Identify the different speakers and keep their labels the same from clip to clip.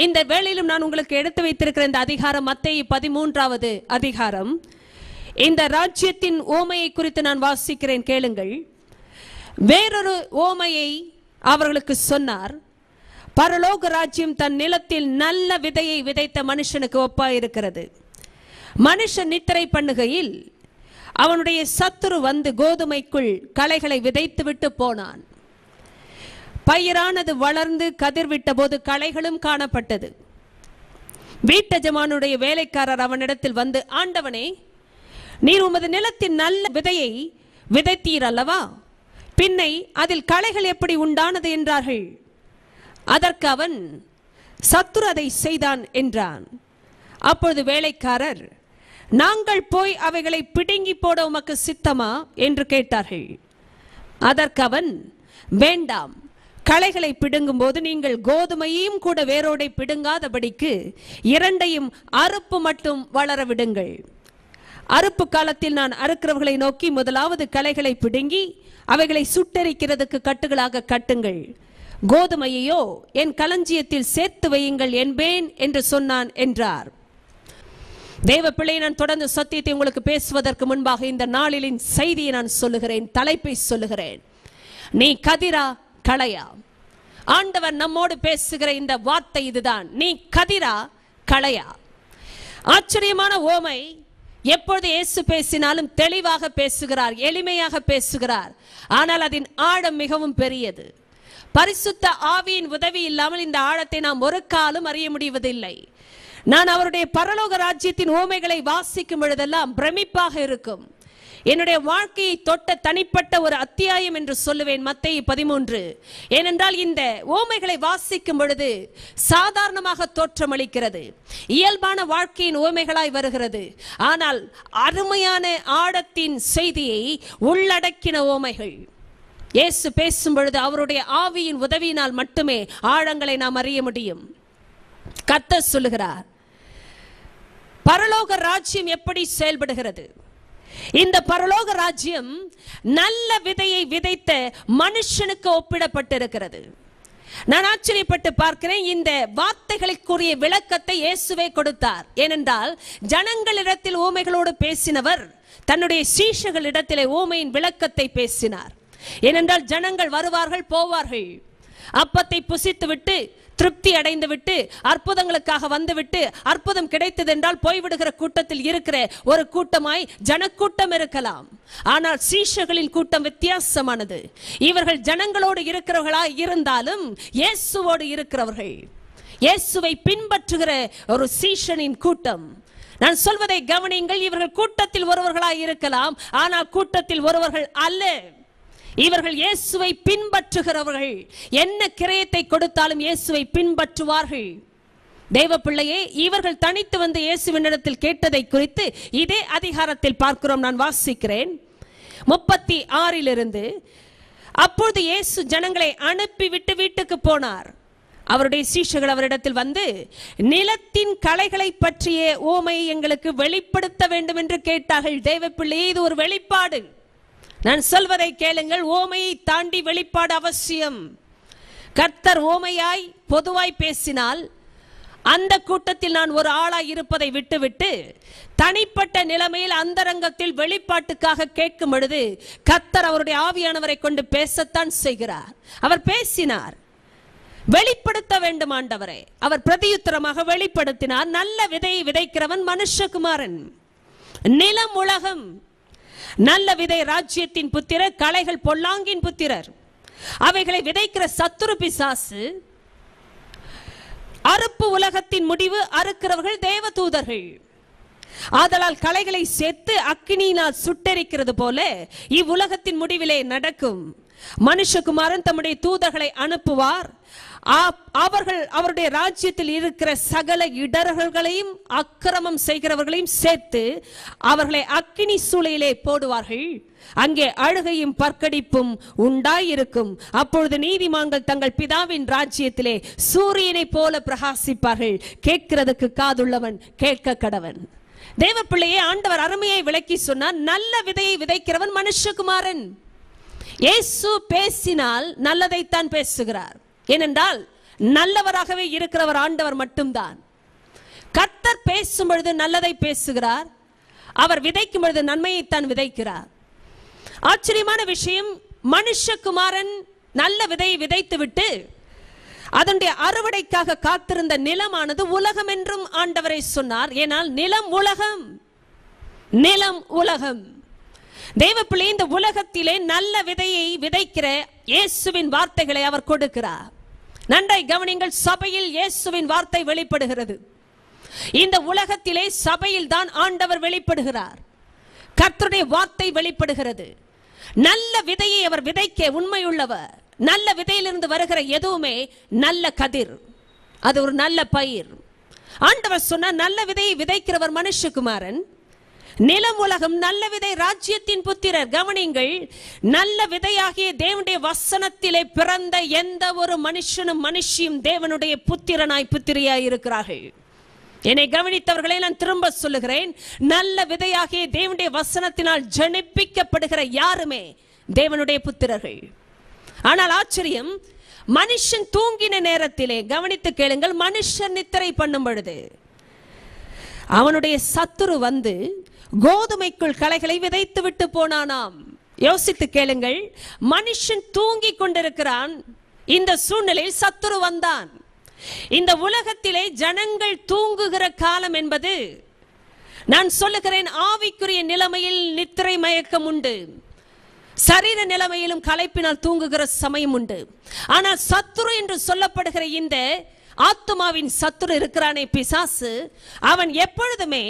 Speaker 1: இந்த வேளையிலும் நான் உங்களுக்கு எடுத்து வைத்திருக்கிற இந்த அதிகாரம் மத்தேயு 13வது அதிகாரம். இந்த ராஜ்யத்தின் ஓமையை குறித்து நான் வாசிக்கிறேன், கேளுங்கள். வேறொரு ஓமையை அவர்களுக்கு சொன்னார். பரலோக ராஜ்யம் தன் நிலத்தில் நல்ல விதையை விதைத்த மனுஷனுக்கு ஒப்பாயிருக்கிறது. மனுஷன் நித்திரை பண்ணுகையில் அவனுடைய சத்துரு வந்து கோதுமைக்குள் களைகளை விதைத்து விட்டு போனான். பயிரானது வளர்ந்து கதிர்விட்ட போது களைகளும் காணப்பட்டது. வீட்டஜமானுடைய வேலைக்காரர் அவனிடத்தில் வந்து, ஆண்டவனே, நீர் உமது நிலத்தின் நல்ல விதையை விதைத்தீர் அல்லவா? பின்னை அதில் களைகள் எப்படி உண்டானது என்றார்கள். அதற்கு அவன், சத்துரு அதை செய்தான் என்றான். அப்பொழுது வேலைக்காரர், நாங்கள் போய் அவைகளை பிடுங்கி போட உமக்கு சித்தமா என்று கேட்டார்கள். அதற்கு அவன், வேண்டாம், களைகளை பிடுங்கும் போது நீங்கள் கோதுமையையும் கூட வேரோடை பிடுங்காதபடிக்கு இரண்டையும் அறுப்பு மட்டும் வளர விடுங்கள். அறுப்பு காலத்தில் நான் அறுக்கிறவர்களை நோக்கி, முதலாவது களைகளை பிடுங்கி அவைகளை சுட்டெரிக்கிறதுக்கு கட்டுகளாக கட்டுங்கள், கோதுமையையோ என் களஞ்சியத்தில் சேர்த்து வையுங்கள் என்பேன் என்று சொன்னான் என்றார். தேவ பிள்ளை, நான் தொடர்ந்து சத்தியத்தை உங்களுக்கு பேசுவதற்கு முன்பாக இந்த நாளின் செய்தியை நான் சொல்லுகிறேன், தலைப்பை சொல்லுகிறேன். நீ கதிரா களையா? ஆண்டவர் நம்மோடு பேசுகிற இந்த வார்த்தை இதுதான். நீ கதிரா களையா? ஆச்சரியமான ஓமை. எப்பொழுது இயேசு பேசினாலும் தெளிவாக பேசுகிறார், எளிமையாக பேசுகிறார். ஆனால் அதன் ஆழம் மிகவும் பெரியது. பரிசுத்த ஆவியின் உதவி இல்லாமல் இந்த ஆழத்தை நாம் ஒரு காலம் அறிய முடிவதில்லை. நான் அவருடைய பரலோக ராஜ்யத்தின் ஓமைகளை வாசிக்கும் பொழுதெல்லாம் பிரமிப்பாக இருக்கும். என்னுடைய வாழ்க்கையை தொட்ட தனிப்பட்ட ஒரு அத்தியாயம் என்று சொல்லுவேன் மத்தேயு 13. ஏனென்றால் இந்த ஓமைகளை வாசிக்கும் பொழுது சாதாரணமாக தோற்றமளிக்கிறது, இயல்பான வாழ்க்கையின் ஓமைகளாய் வருகிறது. ஆனால் அருமையான ஆழத்தின் செய்தியை உள்ளடக்கின ஓமைகள். இயேசு பேசும் பொழுது அவருடைய ஆவியின் உதவியினால் மட்டுமே ஆழங்களை நாம் அறிய முடியும். கர்த்தர் சொல்லுகிறார், பரலோக ராஜ்யம் எப்படி செயல்படுகிறது? இந்த பரலோக ராஜ்யம் நல்ல விதையை விதைத்த மனுஷனுக்கு ஒப்பிடப்பட்டிருக்கிறது. நான் ஆச்சரியப்பட்டு பார்க்கிறேன். இந்த வார்த்தைகளுக்குரிய விளக்கத்தை இயேசுவே கொடுத்தார். ஏனென்றால் ஜனங்களிடத்தில் ஊமைகளோடு பேசினவர் தன்னுடைய சீஷர்களிடத்திலே ஊமையின் விளக்கத்தை பேசினார். ஏனென்றால் ஜனங்கள் வருவார்கள், போவார்கள், அப்பத்தை புசித்துவிட்டு திருப்தி அடைந்து விட்டு அற்புதங்களுக்காக வந்துவிட்டு அற்புதம் கிடைத்தது என்றால் போய்விடுகிற கூட்டத்தில் இருக்கிற ஒரு கூட்டமாய் ஜனக்கூட்டம் இருக்கலாம். ஆனால் சீஷர்களின் கூட்டம் வித்தியாசமானது. இவர்கள் ஜனங்களோடு இருக்கிறவர்களாய் இருந்தாலும் இயேசுவோடு இருக்கிறவர்கள், இயேசுவை பின்பற்றுகிற ஒரு சீஷனின் கூட்டம். நான் சொல்வதை கவனியுங்கள். இவர்கள் கூட்டத்தில் ஒருவர்களாய் இருக்கலாம், ஆனால் கூட்டத்தில் ஒருவர்கள் அல்ல. இவர்கள் இயேசுவை பின்பற்றுகிறவர்கள். என்ன கிரயத்தை கொடுத்தாலும் இயேசுவை பின்பற்றுவார்கள். தேவ பிள்ளையே, இவர்கள் தனித்து வந்து இயேசுவினிடத்தில் கேட்டதை குறித்து இதே அதிகாரத்தில் பார்க்கிறோம். நான் வாசிக்கிறேன் 36 அப்பொழுது இயேசு ஜனங்களை அனுப்பி விட்டு வீட்டுக்கு போனார். அவருடைய சீஷர்கள் அவரிடத்தில் வந்து, நிலத்தின் களைகளை பற்றிய ஓமையை எங்களுக்கு வெளிப்படுத்த வேண்டும் என்று கேட்டார்கள். தேவ பிள்ளையே, இது ஒரு வெளிப்பாடு. நான் சொல்வதை கேளுங்கள். ஓமையை தாண்டி வெளிப்பாடு அவசியம். கர்த்தர் ஓமையாய் பொதுவாய் பேசினால் அந்த கூட்டத்தில் நான் ஒரு ஆளாய் இருப்பதை விட்டுவிட்டு தனிப்பட்ட நிலைமையில் அந்தரங்கத்தில் வெளிப்பாட்டுக்காக கேட்கும் பொழுது கர்த்தர் அவருடைய ஆவியானவரை கொண்டு பேசத்தான் செய்கிறார். அவர் பேசினார், வெளிப்படுத்த வேண்டும் ஆண்டவரே. அவர் பிரதியுத்தரமாக வெளிப்படுத்தினார். நல்ல விதையை விதைக்கிறவன் மனுஷகுமாரன். நிலம் உலகம். நல்ல விதை ராஜ்யத்தின் புத்திரர், களைகள் பொல்லாங்கின் புத்திரர். அவைகளை விதைக்கிற சத்துரு பிசாசு. அறுப்பு உலகத்தின் முடிவு, அறுக்கிறவர்கள் தேவதூதர்கள். ஆதலால் களைகளை சேர்த்து அக்கினியினால் சுட்டெரிக்கிறது போல இவ்வுலகத்தின் முடிவிலே நடக்கும். மனுஷகுமாரன் தம்முடைய தூதர்களை அனுப்புவார். அவர்கள் அவருடைய ராஜ்யத்தில் இருக்கிற சகல இடர்களையும் அக்கிரமம் செய்கிறவர்களையும் சேர்த்து அவர்களை அக்கினி சூளையிலே போடுவார்கள். அங்கே அழுகையும் பற்கடிப்பும் உண்டாயிருக்கும். அப்பொழுது நீதிமான்கள் தங்கள் பிதாவின் ராஜ்யத்திலே சூரியனை போல பிரகாசிப்பார்கள். கேட்கிறதுக்கு காதுள்ளவன் கேட்க கடவன். தேவ பிள்ளையே, ஆண்டவர் அருமையை விளக்கி சொன்னார். நல்ல விதையை விதைக்கிறவன் மனுஷகுமாரன். இயேசு பேசினால் நல்லதைத்தான் பேசுகிறார். ஏனென்றால் நல்லவராகவே இருக்கிறவர் ஆண்டவர் மட்டும்தான். கர்த்தர் பேசும் பொழுது நல்லதை பேசுகிறார். அவர் விதைக்கும் பொழுது நன்மையைத்தான் விதைக்கிறார். ஆச்சரியமான விஷயம், மனுஷகுமாரன் நல்ல விதையை விதைத்து விட்டு அதனுடைய அறுவடைக்காக காத்திருந்த நிலமானது உலகம் என்றும் ஆண்டவரை சொன்னார். ஏனால் நிலம் உலகம், நிலம் உலகம். தேவப்பிள்ளை, இந்த உலகத்திலே நல்ல விதையை விதைக்கிற இயேசுவின் வார்த்தைகளை அவர் கொடுக்கிறார். நன்றாய் கவனிங்கள், சபையில் இயேசுவின் வார்த்தை வெளிப்படுகிறது. இந்த உலகத்திலே சபையில் தான் ஆண்டவர் வெளிப்படுகிறார். கர்த்தருடைய வார்த்தை வெளிப்படுகிறது. நல்ல விதையை அவர் விதைக்க உண்மையுள்ளவர். நல்ல விதையிலிருந்து வருகிற எதுவுமே நல்ல கதிர், அது ஒரு நல்ல பயிர். ஆண்டவர் சொன்னார், நல்ல விதையை விதைக்கிறவர் மனுஷகுமாரன், நிலம் உலகம், நல்ல விதை ராஜ்யத்தின் புத்திரர். கவனிங்கள், நல்ல விதையாகிய தேவனுடைய வசனத்திலே பிறந்த எந்த ஒரு மனுஷனும் மனுஷியும் தேவனுடைய புத்திரனாய் புத்திரியாய் இருக்கிறார்கள். என்னை கவனித்தவர்களை நான் திரும்ப சொல்லுகிறேன், நல்ல விதையாகிய தேவனுடைய வசனத்தினால் ஜனிப்பிக்கப்படுகிற யாருமே தேவனுடைய புத்திரர்கள். ஆனால் ஆச்சரியம், மனுஷன் தூங்கின நேரத்திலே, கவனித்து கேளுங்கள், மனுஷன் நித்திரை பண்ணும் பொழுது அவனுடைய சத்துரு வந்து கோதுமைக்குள் களைகளை விதைத்து விட்டு போனானாம். யோசித்து கேளுங்கள், மனுஷன் தூங்கி கொண்டிருக்கிறான். இந்த சூழ்நிலையில் சத்துரு வந்தான். இந்த உலகத்திலே ஜனங்கள் தூங்குகிற காலம் என்பது, நான் சொல்லுகிறேன், ஆவிக்குரிய நிலைமையில் நித்திரை மயக்கம் உண்டு, சரீர நிலைமையிலும் களைப்பினால் தூங்குகிற சமயம் உண்டு. ஆனால் சத்துரு என்று சொல்லப்படுகிற இந்த ஆத்துமாவின் சத்துரு இருக்கிறானே பிசாசு, அவன் எப்பொழுதுமே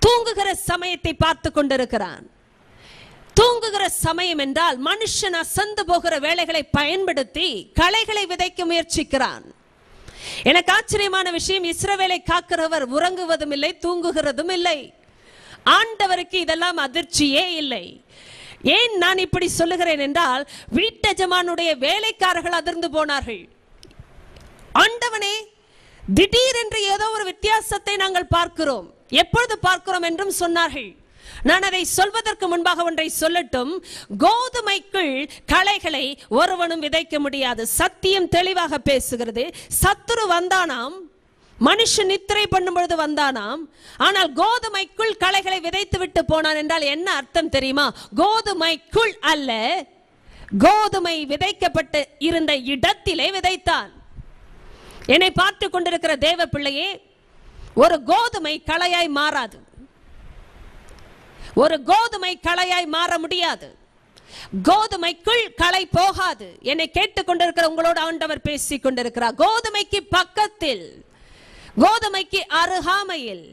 Speaker 1: தூங்குகிற சமயத்தை பார்த்து கொண்டிருக்கிறான். தூங்குகிற சமயம் என்றால் மனுஷன் அசந்து போகிற வேளைகளை பயன்படுத்தி களைகளை விதைக்க முயற்சிக்கிறான். எனக்கு ஆச்சரியமான விஷயம், இஸ்ரவேலை காக்கிறவர் உறங்குவதும் இல்லை, தூங்குகிறதும் இல்லை. ஆண்டவருக்கு இதெல்லாம் அதிர்ச்சியே இல்லை. ஏன் நான் இப்படி சொல்லுகிறேன் என்றால், வீட்டஜமானுடைய வேலைக்காரர்கள் அதிர்ந்து போனார்கள். ஆண்டவனே, திடீரென்று ஏதோ ஒரு வித்தியாசத்தை நாங்கள் பார்க்கிறோம், எப்பொழுது பார்க்கிறோம் என்றும் சொன்னார்கள். நான் அதை சொல்வதற்கு முன்பாக ஒன்றை சொல்லட்டும். கோதுமைக்குள் களைகளை ஒருவனும் விதைக்க முடியாது. சத்தியம் தெளிவாக பேசுகிறது. சத்துரு வந்தானாம், மனுஷன் நித்திரை பண்ணும் பொழுது வந்தானாம். ஆனால் கோதுமைக்குள் களைகளை விதைத்து விட்டு போனான் என்றால் என்ன அர்த்தம் தெரியுமா? கோதுமைக்குள் அல்ல, கோதுமை விதைக்கப்பட்டு இருந்த இடத்திலே விதைத்தான். என்னை பார்த்து கொண்டிருக்கிற தேவ பிள்ளையே, ஒரு கோதுமை களையாய் மாறாது. ஒரு கோதுமை களையாய் மாற முடியாது. கோதுமைக்குள் களை போகாது. என்னை கேட்டுக்கொண்டிருக்கிற உங்களோடு ஆண்டவர் பேசிக் கொண்டிருக்கிறார். கோதுமைக்கு பக்கத்தில், கோதுமைக்கு அருகாமையில்,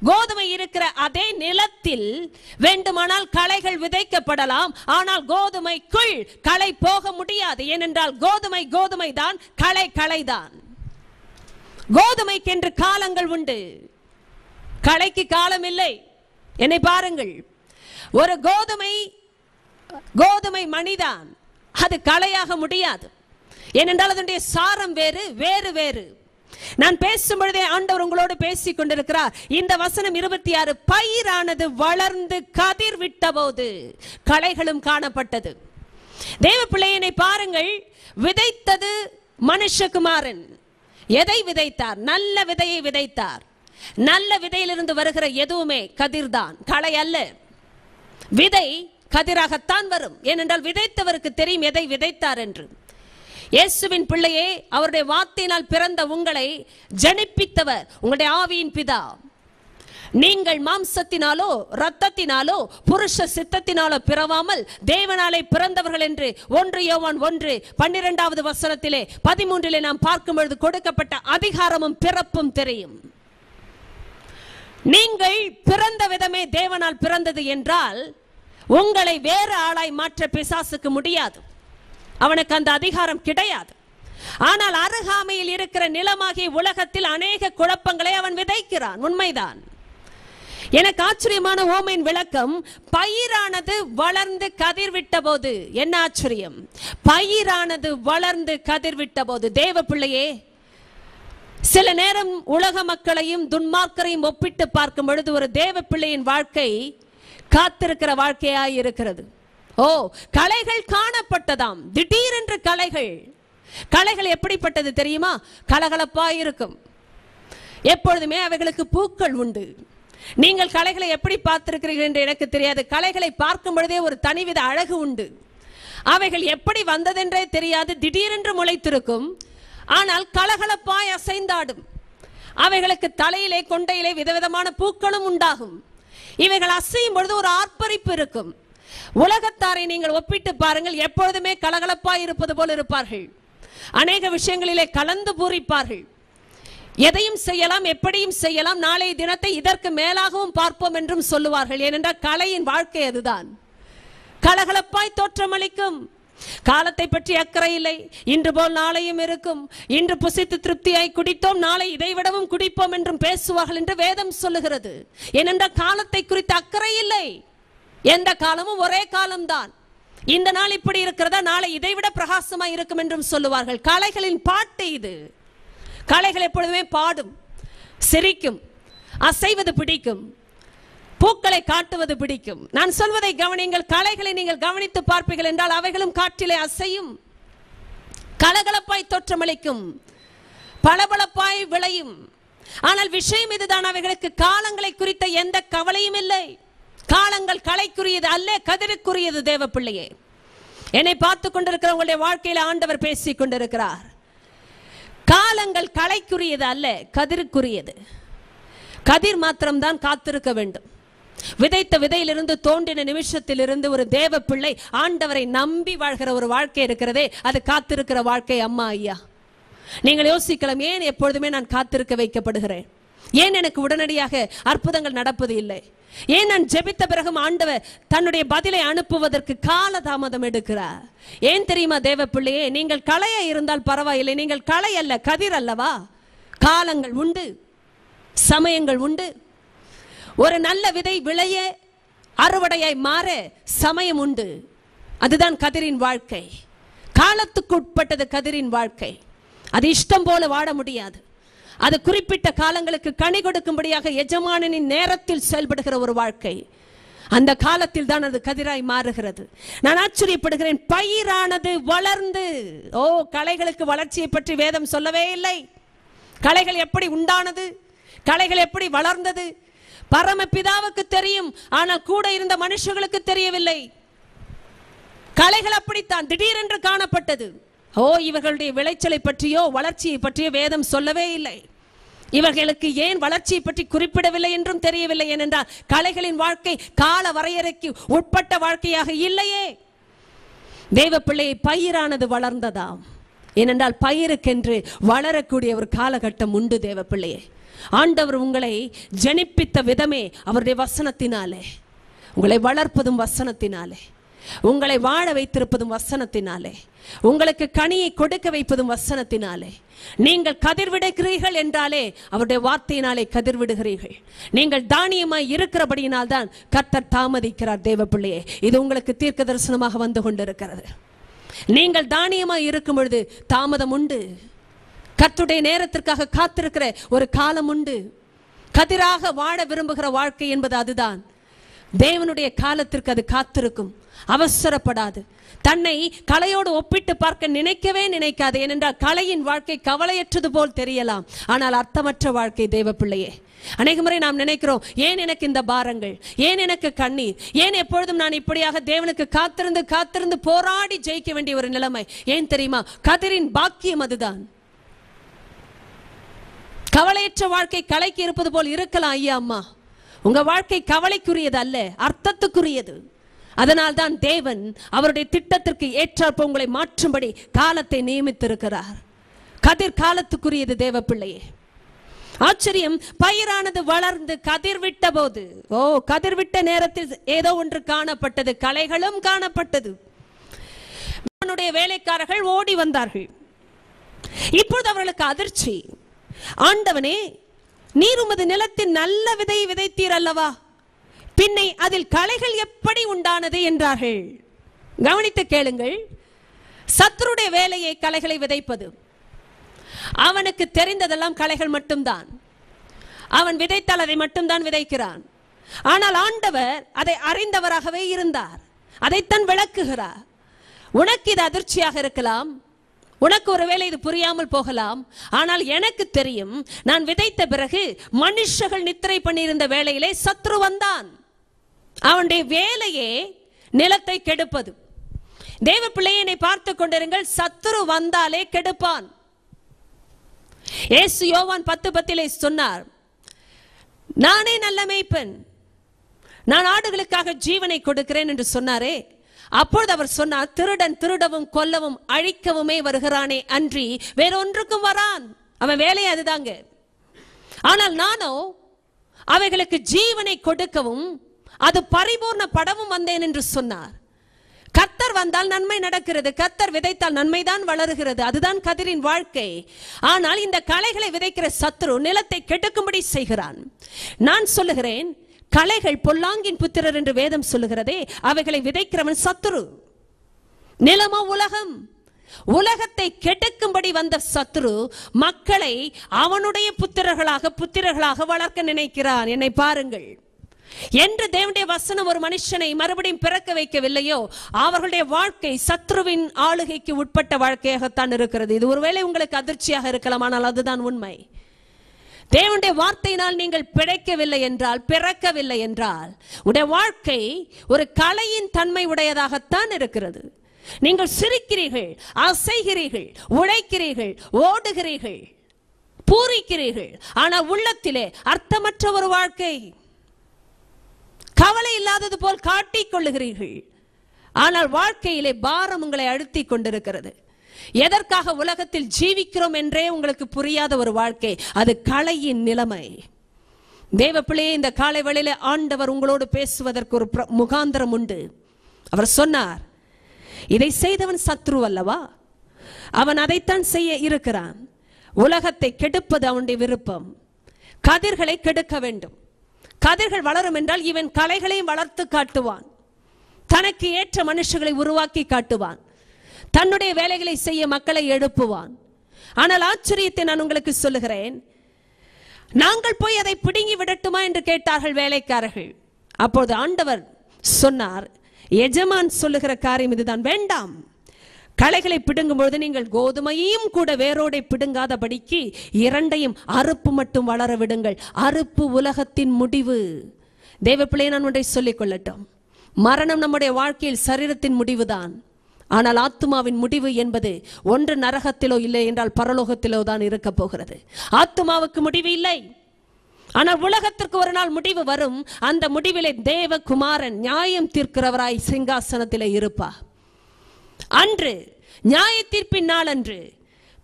Speaker 1: கோதுமை இருக்கிற அதே நிலத்தில் வேண்டுமானால் களைகள் விதைக்கப்படலாம். ஆனால் கோதுமைக்குள் களை போக முடியாது. ஏனென்றால் கோதுமை கோதுமை தான், களை களைதான். கோதுமைக்கு என்று காலங்கள் உண்டு, களைக்கு காலம் இல்லை. என்னை பாருங்கள், ஒரு கோதுமை மணிதான், அது களையாக முடியாது. ஏனென்றால் அதனுடைய சாரம் வேறு, வேறு வேறு. நான் பேசும் பொழுதே ஆண்டவர் உங்களோடு பேசிக் கொண்டிருக்கிறார். இந்த வசனம் 26, பயிரானது வளர்ந்து கதிர் விட்ட போது களைகளும் காணப்பட்டது. தேவ பிள்ளையனை பாருங்கள், விதைத்தது மனுஷகுமாரன். எதை விதைத்தார்? நல்ல விதையை விதைத்தார். நல்ல விதையிலிருந்து வருகிற எதுவுமே கதிர்தான், களை அல்ல. விதை கதிராகத்தான் வரும். ஏனென்றால் விதைத்தவருக்கு தெரியும் எதை விதைத்தார் என்று. இயேசுவின் பிள்ளையே, அவருடைய வார்த்தையினால் பிறந்த உங்களை ஜனிப்பித்தவர் உங்களுடைய ஆவியின் பிதா. நீங்கள் மாம்சத்தினாலோ இரத்தத்தினாலோ புருஷ சித்தத்தினாலோ பிறவாமல் தேவனாலே பிறந்தவர்கள் என்று 1 யோவான் 1:12 வசனத்திலே 13 நாம் பார்க்கும் பொழுது கொடுக்கப்பட்ட அதிகாரமும் பிறப்பும் தெரியும். நீங்கள் பிறந்த விதமே தேவனால் பிறந்தது என்றால் உங்களை வேறு ஆளாய் மாற்ற பிசாசுக்கு முடியாது. அவனுக்கு அந்த அதிகாரம் கிடையாது. ஆனால் அருகாமையில் இருக்கிற நிலமாகிய உலகத்தில் அநேக குழப்பங்களை அவன் விதைக்கிறான். உண்மைதான். எனக்கு ஆச்சரியமான ஓமையின் விளக்கம், பயிரானது வளர்ந்து கதிர் விட்ட போது. என்ன ஆச்சரியம்! பயிரானது வளர்ந்து கதிர் விட்ட போது. தேவ பிள்ளையே, சில நேரம் உலக மக்களையும் துன்மார்க்கரையும் ஒப்பிட்டு பார்க்கும் பொழுது ஒரு தேவ பிள்ளையின் வாழ்க்கை காத்திருக்கிற வாழ்க்கையாய் இருக்கிறது. களைகள் காணப்பட்டதாம். திடீரென்று களைகள். களைகள் எப்படிப்பட்டது தெரியுமா? கலகலப்பாய் இருக்கும். எப்பொழுதுமே அவைகளுக்கு பூக்கள் உண்டு. நீங்கள் களைகளை எப்படி பார்த்திருக்கிறீர்கள் என்று எனக்கு தெரியாது. களைகளை பார்க்கும் பொழுதே ஒரு தனிவித அழகு உண்டு. அவைகள் எப்படி வந்ததென்றே தெரியாது, திடீரென்று முளைத்திருக்கும். ஆனால் கலகலப்பாய் அசைந்தாடும். அவைகளுக்கு தலையிலே கொண்டையிலே விதவிதமான பூக்களும் உண்டாகும். இவைகள் அசையும் பொழுது ஒரு ஆர்ப்பரிப்பு இருக்கும். உலகத்தாரை நீங்கள் ஒப்பிட்டு பாருங்கள், எப்பொழுதுமே கலகலப்பாய் இருப்பது போல் இருப்பார்கள். அநேக விஷயங்களிலே கலந்து பூரிப்பார்கள். எதையும் செய்யலாம், எப்படியும் செய்யலாம், நாளைய தினத்தை இதற்கு மேலாகவும் பார்ப்போம் என்றும் சொல்லுவார்கள். ஏனென்றால் கலையின் வாழ்க்கை அதுதான். கலகலப்பாய் தோற்றமளிக்கும். காலத்தை பற்றி அக்கறை இல்லை. இன்று போல் நாளையும் இருக்கும். இன்று புசித்து திருப்தியாய் குடித்தோம், நாளை இதைவிடவும் குடிப்போம் என்றும் பேசுவார்கள் என்று வேதம் சொல்லுகிறது. ஏனென்றால் காலத்தை குறித்த அக்கறை இல்லை. எந்த காலமும் ஒரே காலம்தான். இந்த நாள் இப்படி இருக்கிறதா, நாளை இதைவிட பிரகாசமாய் இருக்கும் என்றும் சொல்லுவார்கள். கலைகளின் பாட்டு இது. கலைகள் எப்பொழுதுமே பாடும், சிரிக்கும், அசைவது பிடிக்கும், பூக்களை காட்டுவது பிடிக்கும். நான் சொல்வதை கவனிங்கள். கலைகளை நீங்கள் கவனித்து பார்ப்பீர்கள் என்றால் அவைகளும் காற்றிலே அசையும், கலகலப்பாய் தோற்றமளிக்கும், பளபளப்பாய் விளையும். ஆனால் விஷயம் இதுதான், அவைகளுக்கு காலங்களை குறித்த எந்த கவலையும் இல்லை. காலங்கள் கலைக்குரியது அல்ல, கதிருக்குரியது. தேவ பிள்ளையே, என்னை பார்த்து கொண்டிருக்கிற உங்களுடைய வாழ்க்கையில் ஆண்டவர் பேசிக் கொண்டிருக்கிறார். காலங்கள் கலைக்குரியது அல்ல, கதிருக்குரியது. கதிர் மாத்திரம்தான் காத்திருக்க வேண்டும். விதைத்த விதையிலிருந்து தோன்றின நிமிஷத்திலிருந்து ஒரு தேவ பிள்ளை ஆண்டவரை நம்பி வாழ்கிற ஒரு வாழ்க்கை இருக்கிறதே, அது காத்திருக்கிற வாழ்க்கை. அம்மா ஐயா, நீங்கள் யோசிக்கலாம், ஏன் எப்பொழுதுமே நான் காத்திருக்க வைக்கப்படுகிறேன்? ஏன் எனக்கு உடனடியாக அற்புதங்கள் நடப்பது இல்லை? ஏன் நான் ஜெபித்த பிறகும் ஆண்டவர் தன்னுடைய பதிலை அனுப்புவதற்கு கால தாமதம் எடுக்கிறார்? ஏன் தெரியுமா தேவ பிள்ளையே, நீங்கள் களைய இருந்தால் பரவாயில்லை. நீங்கள் களை அல்ல, கதிர் அல்லவா? காலங்கள் உண்டு, சமயங்கள் உண்டு. ஒரு நல்ல விதை விளைய, அறுவடையாய் மாற சமயம் உண்டு. அதுதான் கதிரின் வாழ்க்கை. காலத்துக்கு உட்பட்டது கதிரின் வாழ்க்கை. அது இஷ்டம் போல வாழ முடியாது. அது குறிப்பிட்ட காலங்களுக்கு கனி கொடுக்கும்படியாக எஜமானனின் நேரத்தில் செயல்படுகிற ஒரு வாழ்க்கை. அந்த காலத்தில் தான் அது கதிராய் மாறுகிறது. நான் ஆச்சரியப்படுகிறேன். பயிரானது வளர்ந்து, களைகளுக்கு வளர்ச்சியை பற்றி வேதம் சொல்லவே இல்லை. களைகள் எப்படி உண்டானது, களைகள் எப்படி வளர்ந்தது, பரமபிதாவுக்கு தெரியும். ஆனால் கூட இருந்த மனுஷர்களுக்கு தெரியவில்லை. களைகள் அப்படித்தான் திடீரென்று காணப்பட்டது. இவர்களுடைய விளைச்சலை பற்றியோ வளர்ச்சியை பற்றியோ வேதம் சொல்லவே இல்லை. இவர்களுக்கு ஏன் வளர்ச்சியை பற்றி குறிப்பிடவில்லை என்றும் தெரியவில்லை. ஏனென்றால் களைகளின் வாழ்க்கை கால வரையறைக்கு உட்பட்ட வாழ்க்கையாக இல்லையே. தேவ பிள்ளையை பயிரானது வளர்ந்ததாம். ஏனென்றால் பயிருக்கென்று வளரக்கூடிய ஒரு காலகட்டம் உண்டு. தேவ பிள்ளையே, ஆண்டவர் உங்களை ஜனிப்பித்த விதமே அவருடைய வசனத்தினாலே. உங்களை வளர்ப்பதும் வசனத்தினாலே, உங்களை வாழ வைத்திருப்பதும் வசனத்தினாலே, உங்களுக்கு கனியை கொடுக்க வைப்பதும் வசனத்தினாலே. நீங்கள் கதிர் விடுகிறீர்கள் என்றாலே அவருடைய வார்த்தையினாலே கதிர் விடுகிறீர்கள். நீங்கள் தானியமாய் இருக்கிறபடியினால் தான் கர்த்தர் தாமதிக்கிறார். தேவ பிள்ளையே, இது உங்களுக்கு தீர்க்க தரிசனமாக வந்து கொண்டிருக்கிறது. நீங்கள் தானியமாய் இருக்கும் பொழுது தாமதம் உண்டு. கர்த்தருடைய நேரத்திற்காக காத்திருக்கிற ஒரு காலம் உண்டு. கதிராக வாழ விரும்புகிற வாழ்க்கை என்பது அதுதான். தேவனுடைய காலத்திற்கு அது காத்திருக்கும், அவசரப்படாது. தன்னை கலையோடு ஒப்பிட்டு பார்க்க நினைக்கவே நினைக்காது. ஏனென்றால் கலையின் வாழ்க்கை கவலையற்றது போல் தெரியலாம், ஆனால் அர்த்தமற்ற வாழ்க்கை. தேவ பிள்ளையே, அநேக முறை நாம் நினைக்கிறோம், ஏன் எனக்கு இந்த பாரங்கள், ஏன் எனக்கு கண்ணீர், ஏன் எப்பொழுதும் நான் இப்படியாக தேவனுக்கு காத்திருந்து காத்திருந்து போராடி ஜெயிக்க வேண்டிய ஒரு நிலைமை. ஏன் தெரியுமா? கதிரின் பாக்கியம் அதுதான். கவலையற்ற வாழ்க்கை கலைக்கு இருப்பது போல் இருக்கலாம் ஐயா அம்மா. உங்க வாழ்க்கை கவலைக்குரியது அல்ல, அர்த்தத்துக்குரியது. அதனால் தான் தேவன் அவருடைய திட்டத்திற்கு ஏற்றாற்ப உங்களை மாற்றும்படி காலத்தை நியமித்திருக்கிறார். கதிர் காலத்துக்குரியது. தேவ பிள்ளையே, ஆச்சரியம். பயிரானது வளர்ந்து கதிர் விட்ட போது, கதிர் விட்ட நேரத்தில் ஏதோ ஒன்று காணப்பட்டது, களைகளும் காணப்பட்டது. அவனுடைய வேலைக்காரர்கள் ஓடி வந்தார்கள். இப்பொழுது அவர்களுக்கு அதிர்ச்சி. ஆண்டவனே, நீர் உமது நிலத்தின் நல்ல விதையை விதைத்தீர் அல்லவா, பின்னை அதில் களைகள் எப்படி உண்டானது என்றார்கள். கவனித்து கேளுங்கள். சத்துருடைய வேலையை களைகளை விதைப்பது. அவனுக்கு தெரிந்ததெல்லாம் களைகள் மட்டும்தான். அவன் விதைத்தால் அதை மட்டும்தான் விதைக்கிறான். ஆனால் ஆண்டவர் அதை அறிந்தவராகவே இருந்தார். அதைத்தான் விளக்குகிறார். உனக்கு இது அதிர்ச்சியாக இருக்கலாம், உனக்கு ஒருவேளை இது புரியாமல் போகலாம். ஆனால் எனக்கு தெரியும், நான் விதைத்த பிறகு மனுஷர்கள் நித்திரை பண்ணியிருந்த வேளையிலே சத்ரு வந்தான். அவனுடைய வேலையே நிலத்தை கெடுப்பது. தேவ பிள்ளையை பார்த்து கொண்டிருங்கள், சத்ரு வந்தாலே கெடுப்பான். இயேசு யோவான் 10:10 சொன்னார், நானே நல்ல மேய்ப்பன், நான் ஆடுகளுக்காக ஜீவனை கொடுக்கிறேன் என்று சொன்னாரே. அப்பொழுது அவர் சொன்னார், திருடன் திருடவும் கொல்லவும் அழிக்கவுமே வருகிறானே அன்றி வேறொன்றுக்கும் வரான். அவன் வேலையை அதுதாங்க. ஆனால் நானோ அவைகளுக்கு ஜீவனை கொடுக்கவும் அது பரிபூர்ண படவும் வந்தேன் என்று சொன்னார். கர்த்தர் வந்தால் நன்மை நடக்கிறது, கர்த்தர் விதைத்தால் நன்மைதான் வளருகிறது. அதுதான் கதிரின் வாழ்க்கை. ஆனால் இந்த களைகளை விதைக்கிற சத்துரு நிலத்தை கெடுக்கும்படி செய்கிறான். நான் சொல்லுகிறேன், களைகள் பொல்லாங்கின் புத்திரர் என்று வேதம் சொல்லுகிறதே, அவைகளை விதைக்கிறவன் சத்துரு. நிலமோ உலகம். உலகத்தை கெடுக்கும்படி வந்த சத்துரு மக்களை அவனுடைய புத்திரர்களாக வளர்க்க நினைக்கிறான். என்னை பாருங்கள், என்று தேவனுடைய வசனம் ஒரு மனுஷனை மறுபடியும் பிறக்க வைக்கவில்லையோ அவர்களுடைய வாழ்க்கை சத்ருவின் ஆளுகைக்கு உட்பட்ட வாழ்க்கையாகத்தான் இருக்கிறது. இது ஒருவேளை உங்களுக்கு அதிர்ச்சியாக இருக்கலாம், ஆனால் அதுதான் உண்மை. தேவனுடைய வார்த்தையினால் நீங்கள் பிழைக்கவில்லை என்றால், பிறக்கவில்லை என்றால், உடைய வாழ்க்கை ஒரு கலையின் தன்மை உடையதாகத்தான் இருக்கிறது. நீங்கள் சிரிக்கிறீர்கள், அசைகிறீர்கள், உழைக்கிறீர்கள், ஓடுகிறீர்கள், பூரிக்கிறீர்கள், ஆனால் உள்ளத்திலே அர்த்தமற்ற ஒரு வாழ்க்கை, கவலை இல்லாதது போல் காட்டிக் கொள்ளுகிறீர்கள். ஆனால் வாழ்க்கையிலே பாரம் உங்களை அழுத்தி கொண்டிருக்கிறது. எதற்காக உலகத்தில் ஜீவிக்கிறோம் என்றே உங்களுக்கு புரியாத ஒரு வாழ்க்கை. அது களையின் நிலைமை. தேவ பிள்ளையே, இந்த காலை வேளையிலே ஆண்டவர் உங்களோடு பேசுவதற்கு ஒரு முகாந்திரம் உண்டு. அவர் சொன்னார், இதை செய்தவன் சத்ரு அல்லவா, அவன் அதைத்தான் செய்ய இருக்கிறான். உலகத்தை கெடுப்பது அவனுடைய விருப்பம். கதிர்களை கெடுக்க வேண்டும். கதிர்கள் வளரும் என்றால் இவன் களைகளையும் வளர்த்து காட்டுவான். தனக்கு ஏற்ற மனுஷர்களை உருவாக்கி காட்டுவான். தன்னுடைய வேலைகளை செய்ய மக்களை எழுப்புவான். ஆனால் ஆச்சரியத்தை நான் உங்களுக்கு சொல்லுகிறேன், நாங்கள் போய் அதை பிடுங்கி விடட்டுமா என்று கேட்டார்கள் வேலைக்காரர்கள். அப்போது ஆண்டவர் சொன்னார், எஜமான் சொல்லுகிற காரியம் இதுதான், வேண்டாம். களைகளை பிடுங்கும் பொழுது நீங்கள் கோதுமையையும் கூட வேரோடை பிடுங்காதபடிக்கு இரண்டையும் அறுப்பு மட்டும் வளர விடுங்கள். அறுப்பு உலகத்தின் முடிவு. தேவ பிள்ளையை நான் ஒன்றை சொல்லிக் கொள்ளட்டும், மரணம் நம்முடைய வாழ்க்கையில் சரீரத்தின் முடிவுதான். ஆனால் ஆத்துமாவின் முடிவு என்பது ஒன்று நரகத்திலோ இல்லை என்றால் பரலோகத்திலோ தான் இருக்க போகிறது. ஆத்துமாவுக்கு முடிவு இல்லை. ஆனால் உலகத்திற்கு ஒரு நாள் முடிவு வரும். அந்த முடிவிலே தேவகுமாரன் நியாயம் தீர்க்கிறவராய் சிங்காசனத்திலே இருப்பார். அன்று நியாய தீர்ப்பின் நாள் அன்று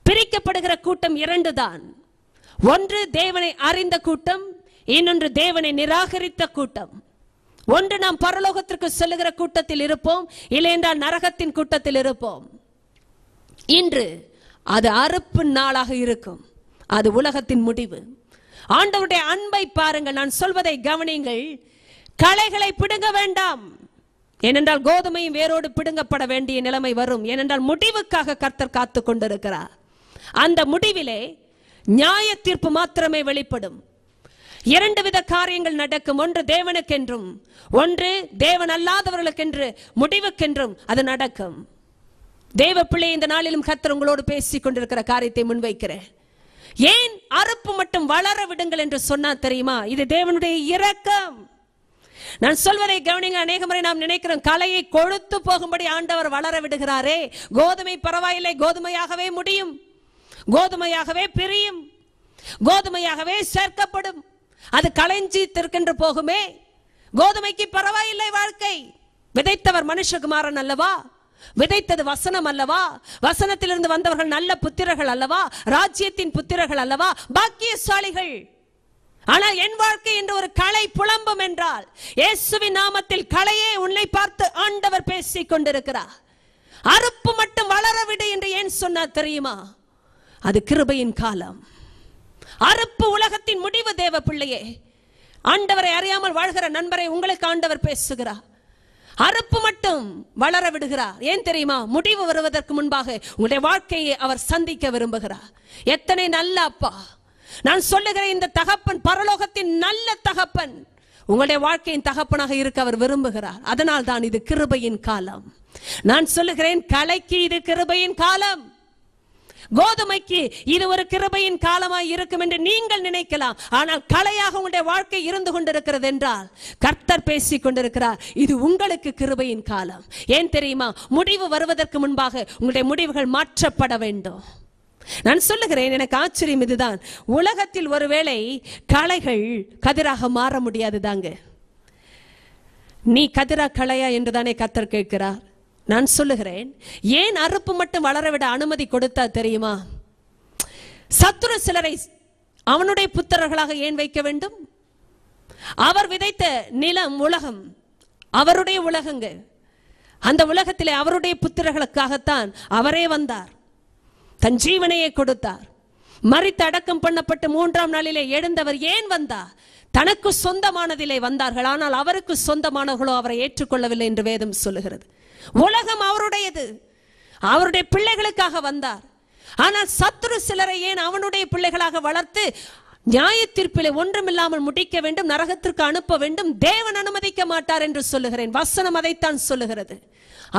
Speaker 1: பிரிக்கப்படுகிற கூட்டம் இரண்டு தான். ஒன்று தேவனை அறிந்த கூட்டம், இன்னொன்று தேவனை நிராகரித்த கூட்டம். ஒன்று நாம் பரலோகத்திற்கு செல்லுகிற கூட்டத்தில் இருப்போம், இல்லை என்றால் நரகத்தின் கூட்டத்தில் இருப்போம். இன்று அது அறுப்பு நாளாக இருக்கும். அது உலகத்தின் முடிவு. ஆண்டவருடைய அன்பை பாருங்கள், நான் சொல்வதை கவனிங்கள். களைகளை பிடுங்க வேண்டாம். ஏனென்றால் கோதுமையும் வேரோடு பிடுங்கப்பட வேண்டிய நிலைமை வரும். ஏனென்றால் முடிவுக்காக கர்த்தர் காத்து கொண்டிருக்கிறார். அந்த முடிவிலே நியாய தீர்ப்பு மாத்திரமே வெளிப்படும். இரண்டு வித காரியங்கள் நடக்கும். ஒன்று தேவனுக்கென்றும், ஒன்று தேவன் அல்லாதவர்களுக்கென்று முடிவுக்கென்றும் அது நடக்கும். தேவ பிள்ளை, இந்த நாளிலும் கர்த்தர் உங்களோடு பேசிக் கொண்டிருக்கிற காரியத்தை முன்வைக்கிறேன். ஏன் அறுப்பு மட்டும் வளர விடுங்கள் என்று சொன்னா தெரியுமா? இது தேவனுடைய இரக்கம். நான் சொல்வதை கவனிங்க. அநேக முறை நாம் நினைக்கிறோம், களையை கொழுத்து போகும்படி ஆண்டவர் வளர விடுகிறாரே, கோதுமை பரவாயில்லை, கோதுமையாகவே முடியும், கோதுமையாகவே பிரியும், கோதுமையாகவே சேர்க்கப்படும், அது களைஞ்சி திருக்கென்று போகுமே, கோதுமைக்கு பரவாயில்லை வாழ்க்கை. விதைத்தவர் மனுஷகுமாரன் அல்லவா? விதைத்தது வசனம் அல்லவா? வசனத்திலிருந்து வந்தவர்கள் நல்ல புத்திரர்கள் அல்லவா? ராஜ்யத்தின் புத்திரர்கள் அல்லவா? பாக்கியசாலிகள். ஆனால் என் வாழ்க்கை என்று ஒரு களை புலம்பும் என்றால், இயேசுவின் நாமத்தில் களையே உன்னை பார்த்து ஆண்டவர் பேசிக் கொண்டிருக்கிறார். அறுப்பு மட்டும் வளரவிடு என்று ஏன் சொன்னார் தெரியுமா? அது கிருபையின் காலம். அறுப்பு உலகத்தின் முடிவு. தேவ பிள்ளையே, ஆண்டவரை அறியாமல் வாழ்கிற நண்பரை உங்களுக்கு ஆண்டவர் பேசுகிறார். அறுப்பு மட்டும் வளர விடுகிறார். ஏன் தெரியுமா? முடிவு வருவதற்கு முன்பாக உங்களுடைய வாழ்க்கையை அவர் சந்திக்க விரும்புகிறார். எத்தனை நல்ல அப்பா! நான் சொல்லுகிறேன், இந்த தகப்பன் பரலோகத்தின் நல்ல தகப்பன். உங்களுடைய வாழ்க்கையின் தகப்பனாக இருக்க அவர் விரும்புகிறார். அதனால் தான் இது கிருபையின் காலம். நான் சொல்லுகிறேன், கலைக்கு இது கிருபையின் காலம். கோதுமைக்கு இது ஒரு கிருபையின் காலமாய் இருக்கும் என்று நீங்கள் நினைக்கலாம். ஆனால் களையாக உங்களுடைய வாழ்க்கை இருந்து கொண்டிருக்கிறது என்றால் கர்த்தர் பேசிக் கொண்டிருக்கிறார், இது உங்களுக்கு கிருபையின் காலம். ஏன் தெரியுமா? முடிவு வருவதற்கு முன்பாக உங்களுடைய முடிவுகள் மாற்றப்பட வேண்டும். நான் சொல்லுகிறேன், எனக்கு ஆச்சரியம் இதுதான். உலகத்தில் ஒருவேளை களைகள் கதிராக மாற முடியாது தாங்க. நீ கதிரா களையா என்றுதானே கர்த்தர் கேட்கிறார். நான் சொல்லுகிறேன், ஏன் அறுப்பு மட்டும் வளரவிட அனுமதி கொடுத்தா தெரியுமா? சத்துரு சிலரை அவனுடைய புத்திரர்களாக ஏன் வைக்க வேண்டும்? அவர் விதைத்த நிலம் உலகம், அவருடைய உலகங்க. அந்த உலகத்திலே அவருடைய புத்திரர்களுக்காகத்தான் அவரே வந்தார், தன் ஜீவனையே கொடுத்தார். மரித்து அடக்கம் பண்ணப்பட்டு 3ஆம் நாளிலே எழுந்தவர் ஏன் வந்தார்? தனக்கு சொந்தமானதிலே வந்தார்கள், ஆனால் அவருக்கு சொந்தமானவர்களோ அவரை ஏற்றுக்கொள்ளவில்லை என்று வேதம் சொல்லுகிறது. உலகம் அவருடையது, அவருடைய பிள்ளைகளுக்காக வந்தார். ஆனால் சத்துரு சிலரை ஏன் அவனுடைய பிள்ளைகளாக வளர்த்து நியாய தீர்ப்பிலே ஒன்றுமில்லாமல் முடிக்க வேண்டும், நரகத்திற்கு அனுப்ப வேண்டும்? தேவன் அனுமதிக்க மாட்டார் என்று சொல்லுகிறேன். வசனம் அதைத்தான் சொல்லுகிறது.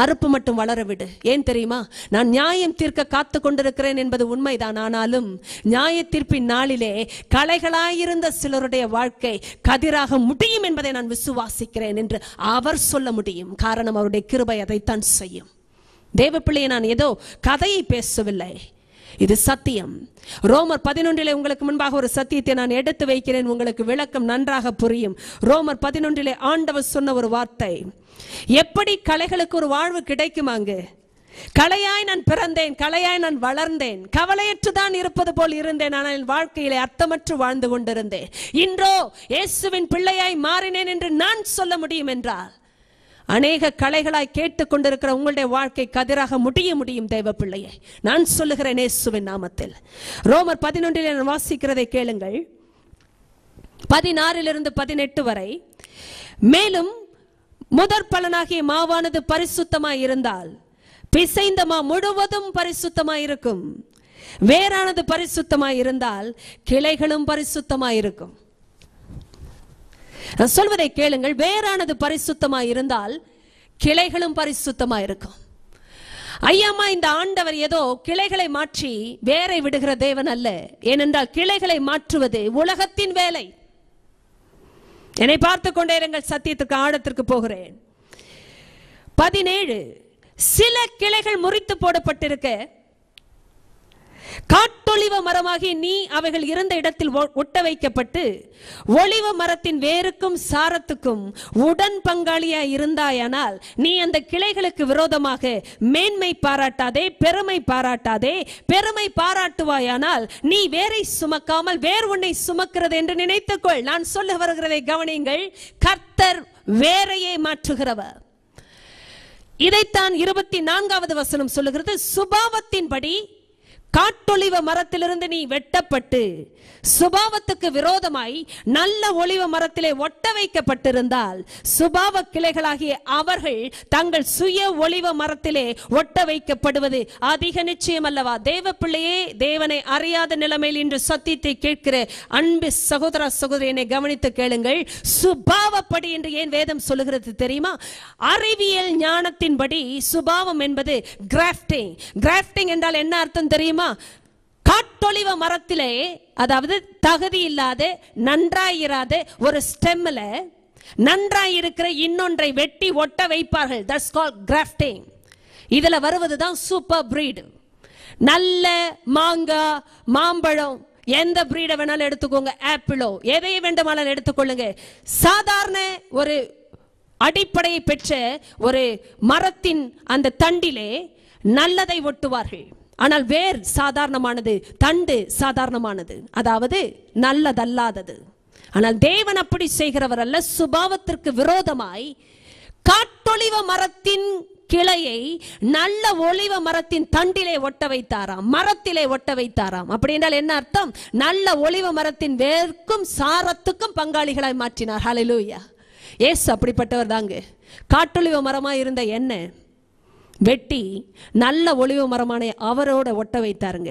Speaker 1: அறுப்பு மட்டும் வளரவிடு. ஏன் தெரியுமா? நான் நியாயம் தீர்க்க காத்து கொண்டிருக்கிறேன் என்பது உண்மைதான். ஆனாலும் நியாய தீர்ப்பின் நாளிலே களைகளாயிருந்த சிலருடைய வாழ்க்கை கதிராக முடியும் என்பதை நான் விசுவாசிக்கிறேன் என்று அவர் சொல்ல முடியும். காரணம், அவருடைய கிருபை அதைத்தான் செய்யும். தேவ பிள்ளையை நான் ஏதோ கதையை பேசவில்லை, இது சத்தியம். ரோமர் 11 உங்களுக்கு முன்பாக ஒரு சத்தியத்தை நான் எடுத்து வைக்கிறேன், உங்களுக்கு விளக்கம் நன்றாக புரியும். ரோமர் 11 ஆண்டவர் சொன்ன ஒரு வார்த்தை, எப்படி களைகளுக்கு ஒரு வாழ்வு கிடைக்குமாங்க? களையாய் நான் பிறந்தேன், களையாய் நான் வளர்ந்தேன், கவலையற்றுதான் இருப்பது போல் இருந்தேன், ஆனால் என் வாழ்க்கையிலே அர்த்தமற்று வாழ்ந்து கொண்டிருந்தேன். இன்றோ இயேசுவின் பிள்ளையாய் மாறினேன் என்று நான் சொல்ல முடியும் என்றால், அநேக களைகளாய் கேட்டுக் கொண்டிருக்கிற உங்களுடைய வாழ்க்கை கதிராக முடியும் தேவ பிள்ளையை நான் சொல்லுகிறேன் இயேசுவின் நாமத்தில். ரோமர் 11 நான் வாசிக்கிறதை கேளுங்கள், 16 18 வரை. மேலும் முதற் பலனாகிய மாவானது பரிசுத்தமாய் இருந்தால் பிசைந்த மா முழுவதும் பரிசுத்தமாய் இருக்கும். வேறானது பரிசுத்தமாய் இருந்தால் கிளைகளும் பரிசுத்தமாய் இருக்கும். சொல்வதை கேளுங்கள், வேறானது பரிசுத்தமாய் இருந்தால் கிளைகளும் பரிசுத்தமாய் இருக்கும். ஐயாமா, இந்த ஆண்டவர் ஏதோ கிளைகளை மாற்றி வேரை விடுகிற தேவன் அல்ல. ஏனென்றால் கிளைகளை மாற்றுவது உலகத்தின் வேலை. என்னை பார்த்து கொண்டே இருங்கள், சத்தியத்துக்கு ஆழத்திற்கு போகிறேன். 17 சில கிளைகள் முறித்து போடப்பட்டிருக்க காட்டொளிவ மரமாகி நீ அவைகள் இருந்த இடத்தில் ஒட்ட வைக்கப்பட்டு ஒளிவ மரத்தின் வேருக்கும் சாரத்துக்கும் உடன் பங்காளியாய் இருந்தாயானால் நீ அந்த கிளைகளுக்கு விரோதமாக மேன்மை பாராட்டாதே, பெருமை பாராட்டாதே. பெருமை பாராட்டுவாயானால் நீ வேரை சுமக்காமல் வேறு ஒன்றை சுமக்கிறது என்று நினைத்துக்கொள். நான் சொல்ல வருகிறதை கவனியுங்கள், கர்த்தர் வேரையை மாற்றுகிறவர். இதைத்தான் 24வது வசனம் சொல்லுகிறது, சுபாவத்தின்படி காட்டொளிவ மரத்திலிருந்து நீ வெட்டப்பட்டு சுபாவத்துக்கு விரோதமாய் நல்ல ஒளிவ மரத்திலே ஒட்ட வைக்கப்பட்டிருந்தால் சுபாவ கிளைகளாகிய அவர்கள் தங்கள் சுய ஒளிவ மரத்திலே ஒட்ட வைக்கப்படுவது அதிக நிச்சயம் அல்லவா? தேவ பிள்ளையே, தேவனை அறியாத நிலைமையில் இன்று சத்தியத்தை கேட்கிற அன்பு சகோதர சகோதரியனை கவனித்து கேளுங்கள். சுபாவப்படி என்று ஏன் வேதம் சொல்லுகிறது தெரியுமா? அறிவியல் ஞானத்தின்படி சுபாவம் என்பது கிராஃப்டிங். கிராஃப்டிங் என்றால் என்ன அர்த்தம் தெரியுமா? காட்டொளிவ மரத்திலே, அதாவது தகுதி இல்லாத நன்றாயிராத ஒரு ஸ்டெம்ல நன்றாயிருக்கிற இன்னொன்றை வெட்டி ஒட்ட வைப்பார்கள். That's called grafting. இதுல வருவதுதான் சூப்பர் பிரீடு. நல்ல மாங்காய், மாம்பழம், எந்த பிரீடை வேணாலும் எடுத்துக்கோங்க, ஆப்பிளோ எதை வேண்டுமானாலும் எடுத்துக்கொள்ளுங்க. சாதாரண ஒரு அடிப்படையை பெற்ற ஒரு மரத்தின் அந்த தண்டிலே நல்லதை ஒட்டுவார்கள். ஆனால் வேர் சாதாரணமானது, தண்டு சாதாரணமானது, அதாவது நல்லதல்லாதது. ஆனால் தேவன் அப்படி செய்கிறவர் அல்ல. சுபாவத்திற்கு விரோதமாய் காட்டொளிவ மரத்தின் கிளையை நல்ல ஒளிவ மரத்தின் தண்டிலே ஒட்ட வைத்தாராம், மரத்திலே ஒட்ட வைத்தாராம். அப்படி என்றால் என்ன அர்த்தம்? நல்ல ஒளிவ மரத்தின் வேர்க்கும் சாரத்துக்கும் பங்காளிகளாய் மாற்றினார். ஹல்லேலூயா. ஏசு அப்படிப்பட்டவர் தாங்க. காட்டொளிவ மரமாய் இருந்த என்ன வெட்டி நல்ல ஒளிவு மரமான அவரோட ஒட்ட வைத்தாருங்க.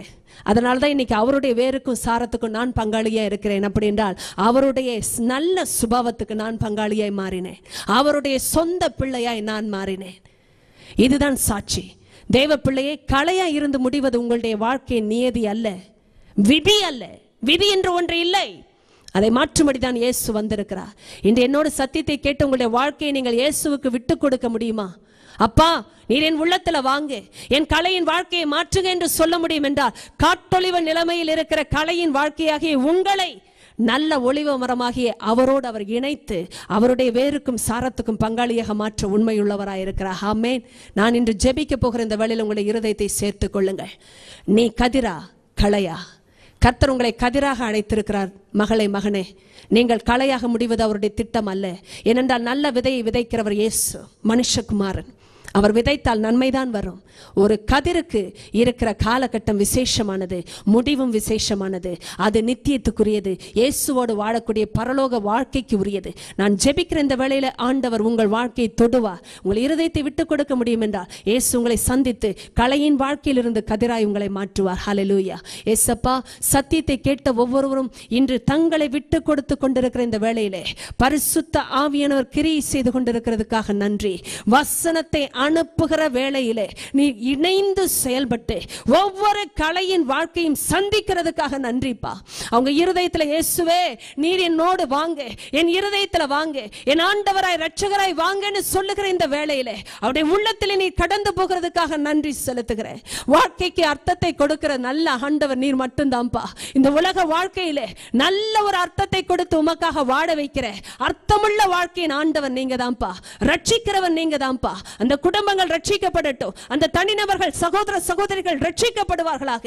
Speaker 1: அதனால தான் இன்னைக்கு அவருடைய வேருக்கும் சாரத்துக்கும் நான் பங்காளியா இருக்கிறேன். அப்படி என்றால் அவருடைய நல்ல சுபாவத்துக்கு நான் பங்காளியாய் மாறினேன், அவருடைய சொந்த பிள்ளையாய் நான் மாறினேன். இதுதான் சாட்சி. தேவ பிள்ளையே, களையா இருந்து முடிவது உங்களுடைய வாழ்க்கையின் நியதி அல்ல, விதி அல்ல. விதி என்று ஒன்று இல்லை. அதை மாற்றும்படிதான் இயேசு வந்திருக்கிறார். இன்று என்னோட சத்தியத்தை கேட்டு உங்களுடைய வாழ்க்கையை நீங்கள் இயேசுவுக்கு விட்டு கொடுக்க முடியுமா? அப்பா, நீர் என் உள்ளத்துல வாங்க, என் கலையின் வாழ்க்கையை மாற்றுங்க என்று சொல்ல முடியும் என்றால், காட்டொளிவ நிலைமையில் இருக்கிற கலையின் வாழ்க்கையாகிய உங்களை நல்ல ஒளிவ மரமாகிய அவரோடு அவர் இணைத்து அவருடைய வேருக்கும் சாரத்துக்கும் பங்காளியாக மாற்ற உண்மையுள்ளவராயிருக்கிறார். ஆமென். நான் இன்று ஜெபிக்க போகிற இந்த வேளையில் உங்களுடைய இருதயத்தை சேர்த்துக் கொள்ளுங்கள். நீ கதிரா களையா? கர்த்தர் உங்களை கதிராக அழைத்திருக்கிறார். மகளே, மகனே, நீங்கள் களையாக முடிவது அவருடைய திட்டம் அல்ல. ஏனென்றால் நல்ல விதையை விதைக்கிறவர் இயேசு, மனுஷகுமாரன். அவர் விதைத்தால் நன்மைதான் வரும். ஒரு கதிருக்கு இருக்கிற காலகட்டம் விசேஷமானது, முடிவும் விசேஷமானது. அது நித்தியத்துக்குரியது, இயேசுவோடு வாழக்கூடிய பரலோக வாழ்க்கைக்கு உரியது. நான் ஜெபிக்கிற இந்த வேளையில ஆண்டவர் உங்கள் வாழ்க்கையை தொடுவார். உங்கள் இருதயத்தை விட்டு கொடுக்க முடியும் என்றால் இயேசு உங்களை சந்தித்து களையின் வாழ்க்கையிலிருந்து கதிராய் உங்களை மாற்றுவார். ஹல்லேலூயா. ஏசப்பா, சத்தியத்தை கேட்ட ஒவ்வொருவரும் இன்று தங்களை விட்டு கொடுத்து கொண்டிருக்கிற இந்த வேளையிலே பரிசுத்த ஆவியானவர் கிரியை செய்து கொண்டிருக்கிறதுக்காக நன்றி. வசனத்தை அனுப்புகிற வேளையிலே நீ இணைந்து செயல்பட்டு ஒவ்வொரு கலையின் வாழ்க்கையும் சந்திக்கிறதுக்காக நன்றிப்பா. அவங்க இருதயத்துல இயேசுவே, நீர் என்னோடு வாங்க, என் இருதயத்துல வாங்க, என் ஆண்டவராய் இரட்சகராய் வாங்கன்னு சொல்லுகிற இந்த வேளையிலே அவருடைய உள்ளத்திலே நீ கடந்து போகிறதுக்காக நன்றி செலுத்துகிறேன். வாழ்க்கைக்கு அர்த்தத்தை கொடுக்கிற நல்ல ஆண்டவர் நீர் மட்டும்தான்ப்பா. இந்த உலக வாழ்க்கையிலே நல்ல ஒரு அர்த்தத்தை கொடுத்து உமக்காக வாழ வைக்கிற அர்த்தமுள்ள வாழ்க்கையின் ஆண்டவர் நீங்க தான்ப்பா. ரட்சிக்கிறவன் நீங்க தான்ப்பா. அந்த குடும்பங்கள் ரட்சிக்கப்படட்டும், அந்த தனிநபர்கள் சகோதர சகோதரிகள் ரட்சிக்கப்படுவார்களாக.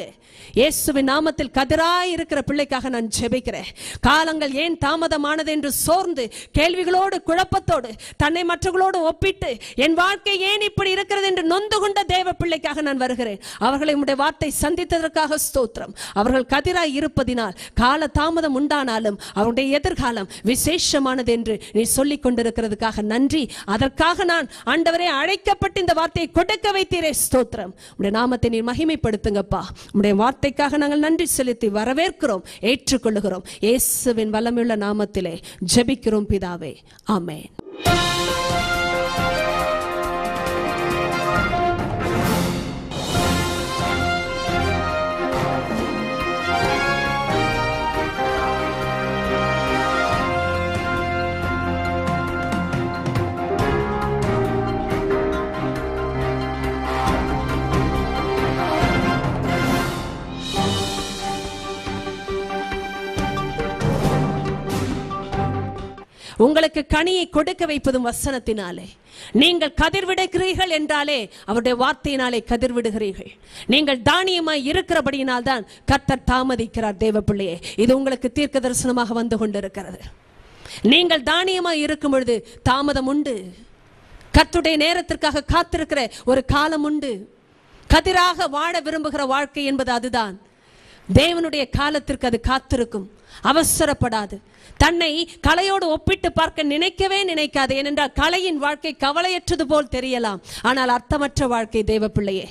Speaker 1: இயேசுவின் நாமத்தில் கதிராய் இருக்கிற பிள்ளைக்காக நான் ஜெபிக்கிறேன். காலங்கள் ஏன் தாமதமானது என்று சோர்ந்து கேள்விகளோடு குழப்பத்தோடு தன்னை மற்றவர்களோடு ஒப்பிட்டு என் வாழ்க்கை ஏன் இப்படி இருக்கிறது என்று நொந்து கொண்ட தேவ பிள்ளைக்காக நான் வருகிறேன். அவர்களை உம்முடைய வார்த்தை சந்தித்ததற்காக ஸ்தோத்திரம். அவர்கள் கதிராய் இருப்பதினால் கால தாமதம் உண்டானாலும் அவருடைய எதிர்காலம் விசேஷமானது என்று நீ சொல்லிக் கொண்டிருக்கிறதுக்காக நன்றி. அதற்காக நான் ஆண்டவரே அழைக்கப்பட்டு இந்த வார்த்தையை கொடுக்க வைத்தீரே, ஸ்தோத்திரம். உம்முடைய நாமத்தை நீர் மகிமைப்படுத்துங்கப்பா. உம்முடைய வார்த்தைக்காக நாங்கள் நன்றி செலுத்தி வரவேற்கிறோம், ஏற்றுக்கொள்ளுகிறோம். இயேசுவின் வல்லமையுள்ள நாமத்திலே ஜெபிக்கிறோம் பிதாவே, ஆமென். உங்களுக்கு கனியை கொடுக்க வைப்பதும் வசனத்தினாலே. நீங்கள் கதிர்விடுகிறீர்கள் என்றாலே அவருடைய வார்த்தையினாலே கதிர்விடுகிறீர்கள். நீங்கள் தானியமாய் இருக்கிறபடியினால் தான் கர்த்தர் தாமதிக்கிறார். தேவ பிள்ளையே, இது உங்களுக்கு தீர்க்க தரிசனமாக வந்து கொண்டிருக்கிறது. நீங்கள் தானியமாய் இருக்கும் பொழுது தாமதம் உண்டு. கர்த்தருடைய நேரத்திற்காக காத்திருக்கிற ஒரு காலம் உண்டு. கதிராக வாழ விரும்புகிற வாழ்க்கை என்பது அதுதான். தேவனுடைய காலத்திற்கு அது காத்திருக்கும், அவசரப்படாது. தன்னை கலையோடு ஒப்பிட்டு பார்க்க நினைக்கவே நினைக்காது. ஏனென்றால் கலையின் வாழ்க்கை கவலையற்றது போல் தெரியலாம், ஆனால் அர்த்தமற்ற வாழ்க்கை. தேவ பிள்ளையே,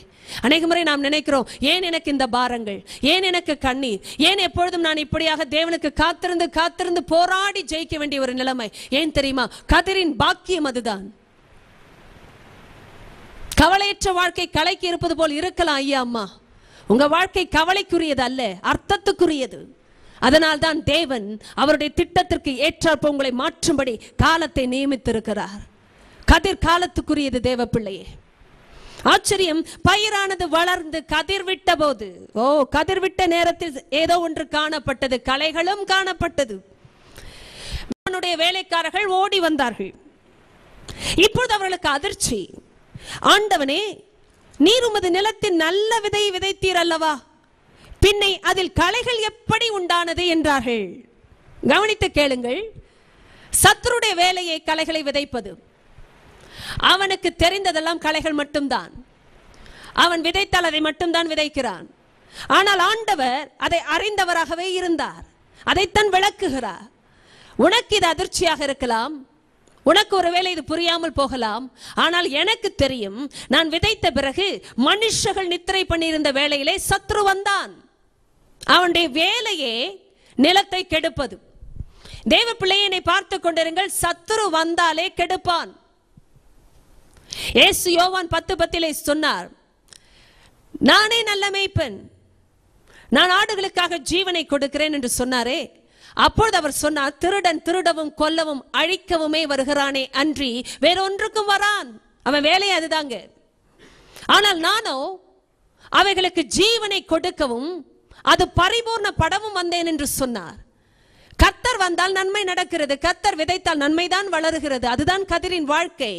Speaker 1: அநேக முறை நாம் நினைக்கிறோம், ஏன் எனக்கு இந்த பாரங்கள், ஏன் எனக்கு கண்ணீர், ஏன் எப்பொழுதும் நான் இப்படியாக தேவனுக்கு காத்திருந்து காத்திருந்து போராடி ஜெயிக்க வேண்டிய ஒரு நிலைமை. ஏன் தெரியுமா? கதிரின் பாக்கியம் அதுதான். கவலையற்ற வாழ்க்கை கலைக்கு இருப்பது போல் இருக்கலாம் ஐயா அம்மா. உங்க வாழ்க்கை கவலைக்குரியது அல்ல, அர்த்தத்துக்குரியது. அதனால் தான் தேவன் அவருடைய திட்டத்திற்கு ஏற்றாற்ப உங்களை மாற்றும்படி காலத்தை நியமித்திருக்கிறார். கதிர் காலத்துக்குரியது தேவ பிள்ளையே. ஆச்சரியம், பயிரானது வளர்ந்து கதிர் விட்ட போது, கதிர் விட்ட நேரத்தில் ஏதோ ஒன்று காணப்பட்டது, களைகளும் காணப்பட்டது. அவனுடைய வேலைக்காரர்கள் ஓடி வந்தார்கள். இப்பொழுது அவர்களுக்கு அதிர்ச்சி. ஆண்டவனே, நீர் உமது நிலத்தின் நல்ல விதையை விதைத்தீர் அல்லவா, பின்னை அதில் களைகள் எப்படி உண்டானது என்றார்கள். கவனித்து கேளுங்கள். சத்துருடைய வேலையை களைகளை விதைப்பது. அவனுக்கு தெரிந்ததெல்லாம் களைகள் மட்டும்தான். அவன் விதைத்தால் அதை மட்டும்தான் விதைக்கிறான். ஆனால் ஆண்டவர் அதை அறிந்தவராகவே இருந்தார். அதைத்தான் விளக்குகிறார். உனக்கு இது அதிர்ச்சியாக இருக்கலாம், உனக்கு ஒருவேளை இது புரியாமல் போகலாம். ஆனால் எனக்கு தெரியும், நான் விதைத்த பிறகு மனுஷர்கள் நித்திரை பண்ணியிருந்த வேளையிலே சத்ரு வந்தான். அவனுடைய வேலையே நிலத்தை கெடுப்பது. தேவ பிள்ளையை பார்த்து கொண்டிருங்கள். சத்ரு வந்தாலே கெடுப்பான். இயேசு யோவான் 10:10 சொன்னார், நானே நல்ல மேய்ப்பன், நான் ஆடுகளுக்காக ஜீவனை கொடுக்கிறேன் என்று சொன்னாரே. அப்பொழுது அவர் சொன்னார், திருடன் திருடவும் கொல்லவும் அழிக்கவுமே வருகிறானே அன்றி வேறொன்றுக்கும் வரான். அவன் வேலையை அதுதாங்க. ஆனால் நானோ அவைகளுக்கு ஜீவனை கொடுக்கவும் அது பரிபூர்ணப்படவும் வந்தேன் என்று சொன்னார். கர்த்தர் வந்தால் நன்மை நடக்கிறது, கர்த்தர் விதைத்தால் நன்மைதான் வளருகிறது. அதுதான் கதிரின் வாழ்க்கை.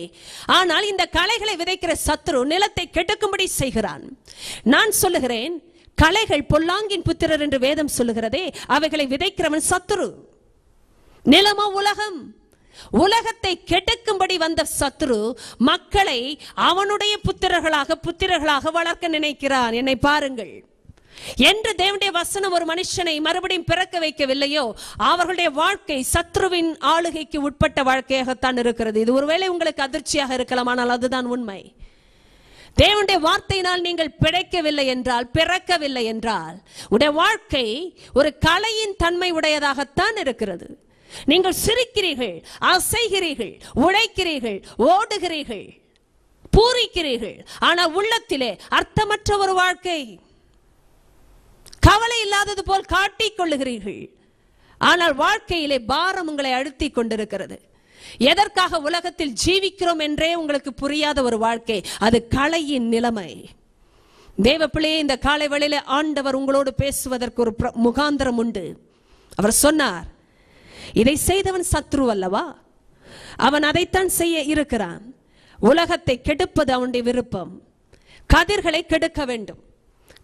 Speaker 1: ஆனால் இந்த களைகளை விதைக்கிற சத்துரு நிலத்தை கெடுக்கும்படி செய்கிறான். நான் சொல்லுகிறேன், களைகள் பொல்லாங்கின் புத்திரர் என்று வேதம் சொல்லுகிறதே, அவைகளை விதைக்கிறவன் சத்துரு. நிலமோ உலகம். உலகத்தை கெடுக்கும்படி வந்த சத்துரு மக்களை அவனுடைய புத்திரர்களாக வளர்க்க நினைக்கிறான். என்னை பாருங்கள், என்று தேவனுடைய வசனம் ஒரு மனுஷனை மறுபடியும் பிறக்க வைக்கவில்லையோ அவர்களுடைய வாழ்க்கை சத்ருவின் ஆளுகைக்கு உட்பட்ட வாழ்க்கையாகத்தான் இருக்கிறது. இது ஒருவேளை உங்களுக்கு அதிர்ச்சியாக இருக்கலாம், ஆனால் அதுதான் உண்மை. தேவனுடைய வார்த்தையினால் நீங்கள் பிழைக்கவில்லை என்றால், பிறக்கவில்லை என்றால், உடைய வாழ்க்கை ஒரு கலையின் தன்மை உடையதாகத்தான் இருக்கிறது. நீங்கள் சிரிக்கிறீர்கள், அசைகிறீர்கள், உழைக்கிறீர்கள், ஓடுகிறீர்கள், பூரிக்கிறீர்கள், ஆனால் உள்ளத்திலே அர்த்தமற்ற ஒரு வாழ்க்கை, கவலை இல்லாதது போல் காட்டிக் கொள்ளுகிறீர்கள். ஆனால் வாழ்க்கையிலே பாரம் உங்களை அழுத்தி கொண்டிருக்கிறது. எதற்காக உலகத்தில் ஜீவிக்கிறோம் என்றே உங்களுக்கு புரியாத ஒரு வாழ்க்கை, அது களையின் நிலைமை. தேவ பிள்ளையே, இந்த காலை வேளையிலே ஆண்டவர் உங்களோடு பேசுவதற்கு ஒரு முகாந்திரம் உண்டு. அவர் சொன்னார், இதை செய்தவன் சத்ரு அல்லவா, அவன் அதைத்தான் செய்ய இருக்கிறான். உலகத்தை கெடுப்பது அவனுடைய விருப்பம். கதிர்களை கெடுக்க வேண்டும்.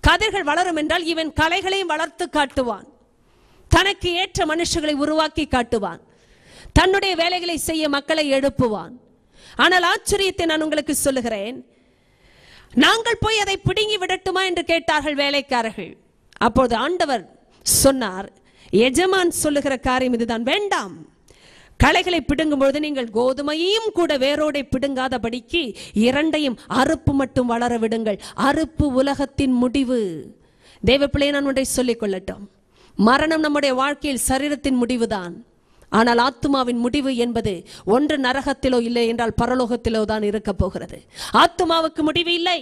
Speaker 1: கதிர்கள் வளரும் என்றால் இவன் களைகளையும் வளர்த்து காட்டுவான். தனக்கு ஏற்ற மனுஷர்களை உருவாக்கி காட்டுவான். தன்னுடைய வேலைகளை செய்ய மக்களை எழுப்புவான். ஆனால் ஆச்சரியத்தை நான் உங்களுக்கு சொல்லுகிறேன், நாங்கள் போய் அதை பிடுங்கி விடட்டுமா என்று கேட்டார்கள் வேலைக்காரர்கள். அப்போது ஆண்டவர் சொன்னார், எஜமான் சொல்லுகிற காரியம் இதுதான், வேண்டாம். களைகளை பிடுங்கும் பொழுது நீங்கள் கோதுமையும் கூட வேரோடை பிடுங்காதபடிக்கு இரண்டையும் அறுப்பு மட்டும் வளர விடுங்கள். அறுப்பு உலகத்தின் முடிவு. தேவ பிள்ளையை நான் ஒன்றை சொல்லிக் கொள்ளட்டும், மரணம் நம்முடைய வாழ்க்கையில் சரீரத்தின் முடிவுதான். ஆனால் ஆத்துமாவின் முடிவு என்பது ஒன்று நரகத்திலோ இல்லை என்றால் பரலோகத்திலோ தான் இருக்க போகிறது. ஆத்துமாவுக்கு முடிவு இல்லை,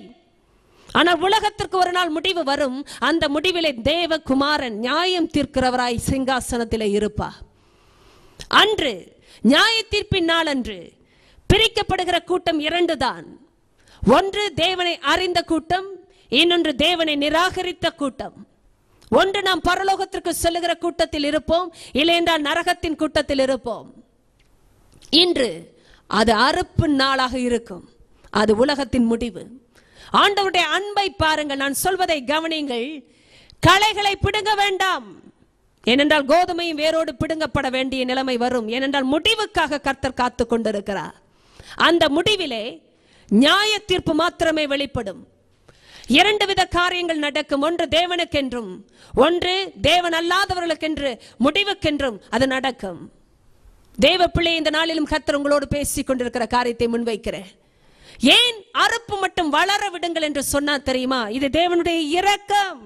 Speaker 1: ஆனால் உலகத்திற்கு ஒரு நாள் முடிவு வரும். அந்த முடிவிலே தேவகுமாரன் நியாயம் தீர்க்கிறவராய் சிங்காசனத்திலே இருப்பார். அன்று நியாய தீர்ப்பின் நாள் அன்று பிரிக்கப்படுகிற கூட்டம் இரண்டு தான். ஒன்று தேவனை அறிந்த கூட்டம், இன்னொன்று தேவனை நிராகரித்த கூட்டம். ஒன்று நாம் பரலோகத்திற்கு செல்லுகிற கூட்டத்தில் இருப்போம், இல்லை என்றால் நரகத்தின் கூட்டத்தில் இருப்போம். இன்று அது அறுப்பு நாளாக இருக்கும். அது உலகத்தின் முடிவு. ஆண்டவருடைய அன்பை பாருங்கள், நான் சொல்வதை கவனியுங்கள். களைகளை பிடுங்க வேண்டாம், ஏனென்றால் கோதுமையும் வேரோடு பிடுங்கப்பட வேண்டிய நிலைமை வரும். ஏனென்றால் முடிவுக்காக கர்த்தர் காத்து கொண்டிருக்கிறார். அந்த முடிவிலே நியாய தீர்ப்பு மாத்திரமே வெளிப்படும். இரண்டு வித காரியங்கள் நடக்கும். ஒன்று தேவனுக்கென்றும், ஒன்று தேவன் அல்லாதவர்களுக்கென்று முடிவுக்கென்றும் அது நடக்கும். தேவ பிள்ளை, இந்த நாளிலும் கர்த்தர் உங்களோடு பேசிக் கொண்டிருக்கிற காரியத்தை முன்வைக்கிறேன். ஏன் அறுப்பு மட்டும் வளர விடுங்கள் என்று சொன்னா தெரியுமா? இது தேவனுடைய இரக்கம்.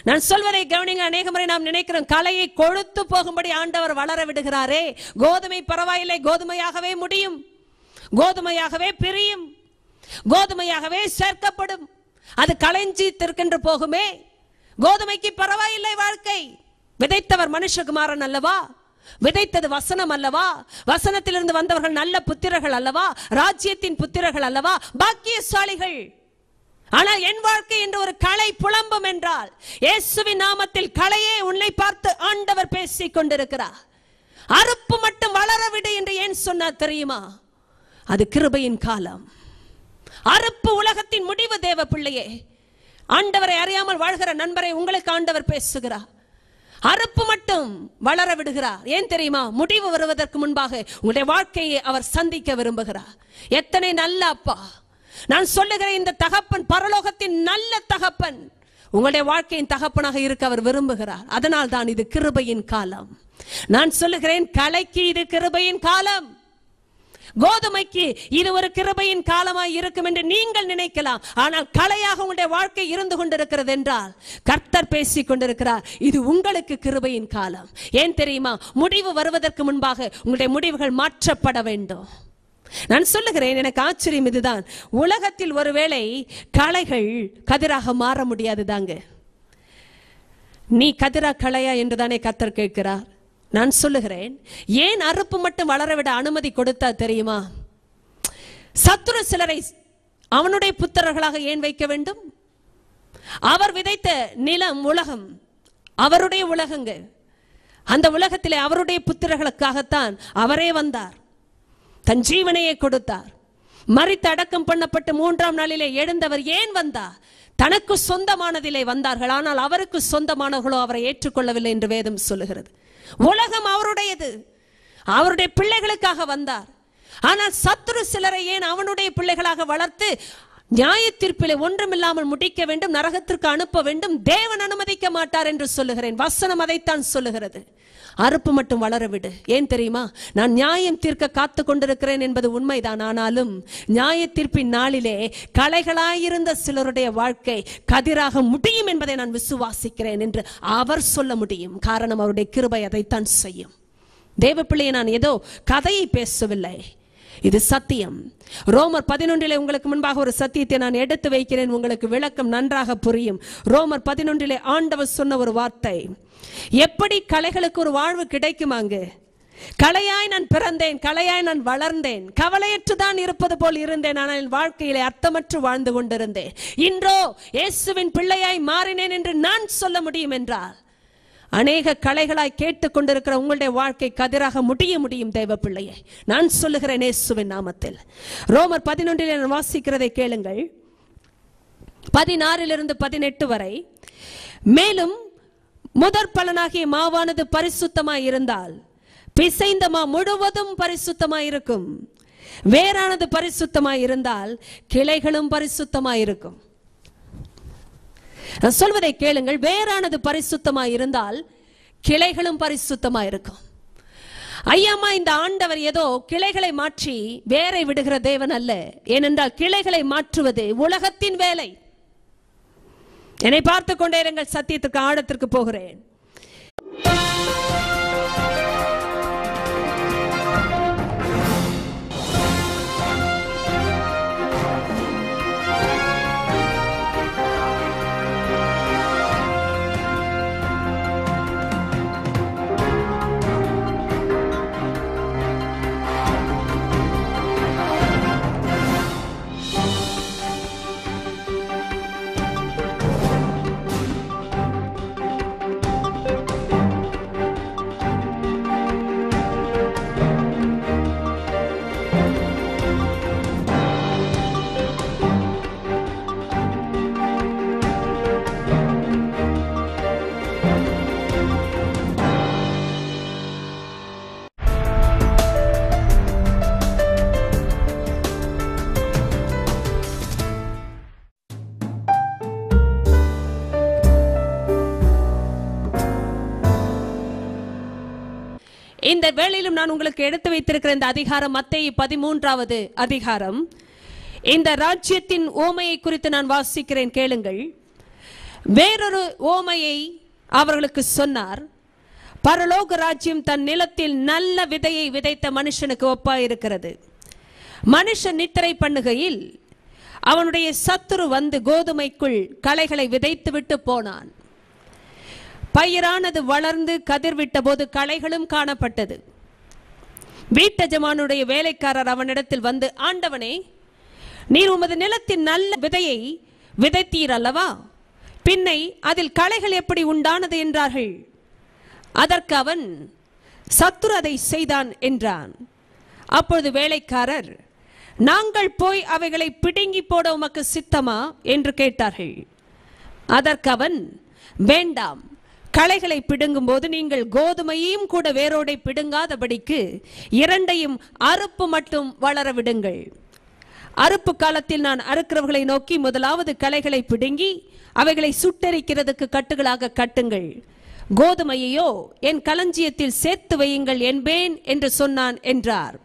Speaker 1: நான் சொல்வதை கவனிங்க. அநேக முறை நாம் நினைக்கிறோம், களையை கொழுத்து போகும்படி ஆண்டவர் வளர விடுகிறாரே, கோதுமை பரவாயில்லை, கோதுமையாகவே முடியும், கோதுமையாகவே பிரியும், கோதுமையாகவே சேர்க்கப்படும், அது களைஞ்சி திருக்கென்று போகுமே, கோதுமைக்கு பரவாயில்லை வாழ்க்கை. விதைத்தவர் மனுஷகுமாரன் அல்லவா? விதைத்தது வசனம் அல்லவா? வசனத்திலிருந்து வந்தவர்கள் நல்ல புத்திரர்கள் அல்லவா? ராஜ்யத்தின் புத்திரர்கள் அல்லவா? பாக்கியசாலிகள். ஆனால் என் வாழ்க்கை என்று ஒரு களை புலம்பும் என்றால், இயேசுவின் நாமத்தில் களையே உன்னை பார்த்து ஆண்டவர் பேசிக் கொண்டிருக்கிறார். அறுப்பு மட்டும் வளர விடு என்று ஏன் சொன்னார் தெரியுமா? அது கிருபையின் காலம். அறுப்பு உலகத்தின் முடிவு. தேவ பிள்ளையே, ஆண்டவரை அறியாமல் வாழ்கிற நண்பரை உங்களுக்கு ஆண்டவர் பேசுகிறார். அறுப்பு மட்டும் வளர விடுகிறார். ஏன் தெரியுமா? முடிவு வருவதற்கு முன்பாக உங்களுடைய வாழ்க்கையை அவர் சந்திக்க விரும்புகிறார். எத்தனை நல்ல அப்பா! நான் சொல்லுகிறேன், இந்த தகப்பன் பரலோகத்தின் நல்ல தகப்பன். உங்களுடைய வாழ்க்கையின் தகப்பனாக இருக்க அவர் விரும்புகிறார். அதனால் தான் இது கிருபையின் காலம். நான் சொல்லுகிறேன், களைக்கு இது கிருபையின் காலம், கோதுமைக்கு இது ஒரு கிருபையின் காலமாய் இருக்கும் என்று நீங்கள் நினைக்கலாம். ஆனால் களையாக உங்களுடைய வாழ்க்கை இருந்து கொண்டிருக்கிறது என்றால் கர்த்தர் பேசிக் கொண்டிருக்கிறார், இது உங்களுக்கு கிருபையின் காலம். ஏன் தெரியுமா? முடிவு வருவதற்கு முன்பாக உங்களுடைய முடிவுகள் மாற்றப்பட வேண்டும். நான் சொல்லுகிறேன், எனக்கு ஆச்சரியம் இதுதான். உலகத்தில் ஒருவேளை களைகள் கதிராக மாற முடியாது தாங்க. நீ கதிரா களையா என்றுதானே கர்த்தர் கேட்கிறார். நான் சொல்லுகிறேன், ஏன் அறுப்பு மட்டும் வளரவிட அனுமதி கொடுத்தா தெரியுமா? சத்துரு சிலரை அவனுடைய புத்திரர்களாக ஏன் வைக்க வேண்டும்? அவர் விதைத்த நிலம் உலகம், அவருடைய உலகங்க. அந்த உலகத்திலே அவருடைய புத்திரர்களுக்காகத்தான் அவரே வந்தார், தன் ஜீவனையே கொடுத்தார். மரித்து அடக்கம் பண்ணப்பட்டு 3ஆம் நாளிலே எழுந்தவர் ஏன் வந்தார்? தனக்கு சொந்தமானதிலே வந்தார்கள், ஆனால் அவருக்கு சொந்தமானவர்களோ அவரை ஏற்றுக்கொள்ளவில்லை என்று வேதம் சொல்லுகிறது. உலகம் அவருடையது, அவருடைய பிள்ளைகளுக்காக வந்தார். ஆனால் சத்துரு சிலரை ஏன் அவனுடைய பிள்ளைகளாக வளர்த்து நியாய தீர்ப்பிலே ஒன்றுமில்லாமல் முடிக்க வேண்டும், நரகத்திற்கு அனுப்ப வேண்டும்? தேவன் அனுமதிக்க மாட்டார் என்று சொல்லுகிறேன். வசனம் அதைத்தான் சொல்லுகிறது. அறுப்பு மட்டும் வளரவிடு. ஏன் தெரியுமா? நான் நியாயம் தீர்க்க காத்து கொண்டிருக்கிறேன் என்பது உண்மைதான். ஆனாலும் நியாய தீர்ப்பின் நாளிலே களைகளாயிருந்த சிலருடைய வாழ்க்கை கதிராக முடியும் என்பதை நான் விசுவாசிக்கிறேன் என்று அவர் சொல்ல முடியும். காரணம், அவருடைய கிருபை அதைத்தான் செய்யும். தேவ பிள்ளையை நான் ஏதோ கதையை பேசவில்லை, இது சத்தியம். ரோமர் 11 உங்களுக்கு முன்பாக ஒரு சத்தியத்தை நான் எடுத்து வைக்கிறேன், உங்களுக்கு விளக்கம் நன்றாக புரியும். ரோமர் 11 ஆண்டவர் சொன்ன ஒரு வார்த்தை, எப்படி களைகளுக்கு ஒரு வாழ்வு கிடைக்குமாங்க? களையாய் நான் பிறந்தேன், களையாய் நான் வளர்ந்தேன், கவலையற்றுதான் இருப்பது போல் இருந்தேன், ஆனால் என் வாழ்க்கையிலே அர்த்தமற்று வாழ்ந்து கொண்டிருந்தேன். இன்றோ இயேசுவின் பிள்ளையாய் மாறினேன் என்று நான் சொல்ல முடியும் என்றால், அநேக களைகளாய் கேட்டுக் கொண்டிருக்கிற உங்களுடைய வாழ்க்கை கதிராக முடியும் தேவ பிள்ளையை நான் சொல்லுகிறேன் இயேசுவின் நாமத்தில். ரோமர் 11 நான் வாசிக்கிறதை கேளுங்கள், 16 18 வரை. மேலும் முதற் பலனாகிய மாவானது பரிசுத்தமாய் இருந்தால் பிசைந்த மா முழுவதும் பரிசுத்தமாய் இருக்கும். வேறானது பரிசுத்தமாய் இருந்தால் கிளைகளும் பரிசுத்தமாய் இருக்கும். சொல்வதை கேளுங்கள், வேறானது பரிசுத்தமாய் இருந்தால் கிளைகளும் பரிசுத்தமாய் இருக்கும். ஐயாமா, இந்த ஆண்டவர் ஏதோ கிளைகளை மாற்றி வேரை விடுகிற தேவன் அல்ல. ஏனென்றால் கிளைகளை மாற்றுவது உலகத்தின் வேலை. என்னை பார்த்து கொண்டே இருங்கள், சத்தியத்துக்கு ஆழத்திற்கு போகிறேன். இந்த வேளையிலும் நான் உங்களுக்கு எடுத்து வைத்திருக்கிற இந்த அதிகாரம் மத்தேயு 13வது அதிகாரம். இந்த ராஜ்யத்தின் ஓமையை குறித்து நான் வாசிக்கிறேன், கேளுங்கள். வேறொரு ஓமையை அவர்களுக்கு சொன்னார். பரலோக ராஜ்யம் தன் நிலத்தில் நல்ல விதையை விதைத்த மனுஷனுக்கு ஒப்பாயிருக்கிறது. மனுஷன் நித்திரை பண்ணுகையில் அவனுடைய சத்துரு வந்து கோதுமைக்குள் களைகளை விதைத்து விட்டு போனான். பயிரானது வளர்ந்து கதிர்விட்ட போது களைகளும் காணப்பட்டது. வீட்டஜமானுடைய வேலைக்காரர் அவனிடத்தில் வந்து, ஆண்டவனே, நீர் உமது நிலத்தின் நல்ல விதையை விதைத்தீர் அல்லவா? பின்னை அதில் களைகள் எப்படி உண்டானது என்றார்கள். அதற்கு அவன், சத்துரு அதை செய்தான் என்றான். அப்பொழுது வேலைக்காரர், நாங்கள் போய் அவைகளை பிடுங்கி போட உமக்கு சித்தமா என்று கேட்டார்கள். அதற்கு அவன், வேண்டாம், களைகளை பிடுங்கும் போது நீங்கள் கோதுமையையும் கூட வேரோடை பிடுங்காதபடிக்கு இரண்டையும் அறுப்பு மட்டும் வளர விடுங்கள். அறுப்பு காலத்தில் நான் அறுக்கிறவர்களை நோக்கி, முதலாவது களைகளை பிடுங்கி அவைகளை சுட்டெரிக்கிறதுக்கு கட்டுகளாக கட்டுங்கள், கோதுமையையோ என் களஞ்சியத்தில் சேர்த்து வையுங்கள் என்பேன் என்று சொன்னான் என்றார்.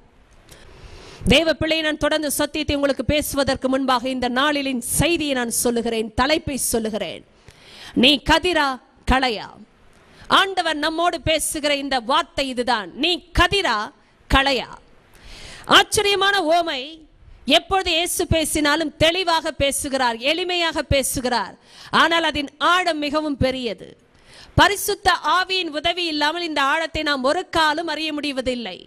Speaker 1: தேவ பிள்ளை, நான் தொடர்ந்து சத்தியத்தை உங்களுக்கு பேசுவதற்கு முன்பாக இந்த நாளின் செய்தியை நான் சொல்லுகிறேன், தலைப்பை சொல்லுகிறேன். நீ கதிரா களையா? ஆண்டவர் நம்மோடு பேசுகிற இந்த வார்த்தை இதுதான். நீ கதிரா களையா? ஆச்சரியமான ஓமை. எப்பொழுது இயேசு பேசினாலும் தெளிவாக பேசுகிறார், எளிமையாக பேசுகிறார். ஆனால் அதன் ஆழம் மிகவும் பெரியது. பரிசுத்த ஆவியின் உதவி இல்லாமல் இந்த ஆழத்தை நாம் ஒரு காலம் அறிய முடிவதில்லை.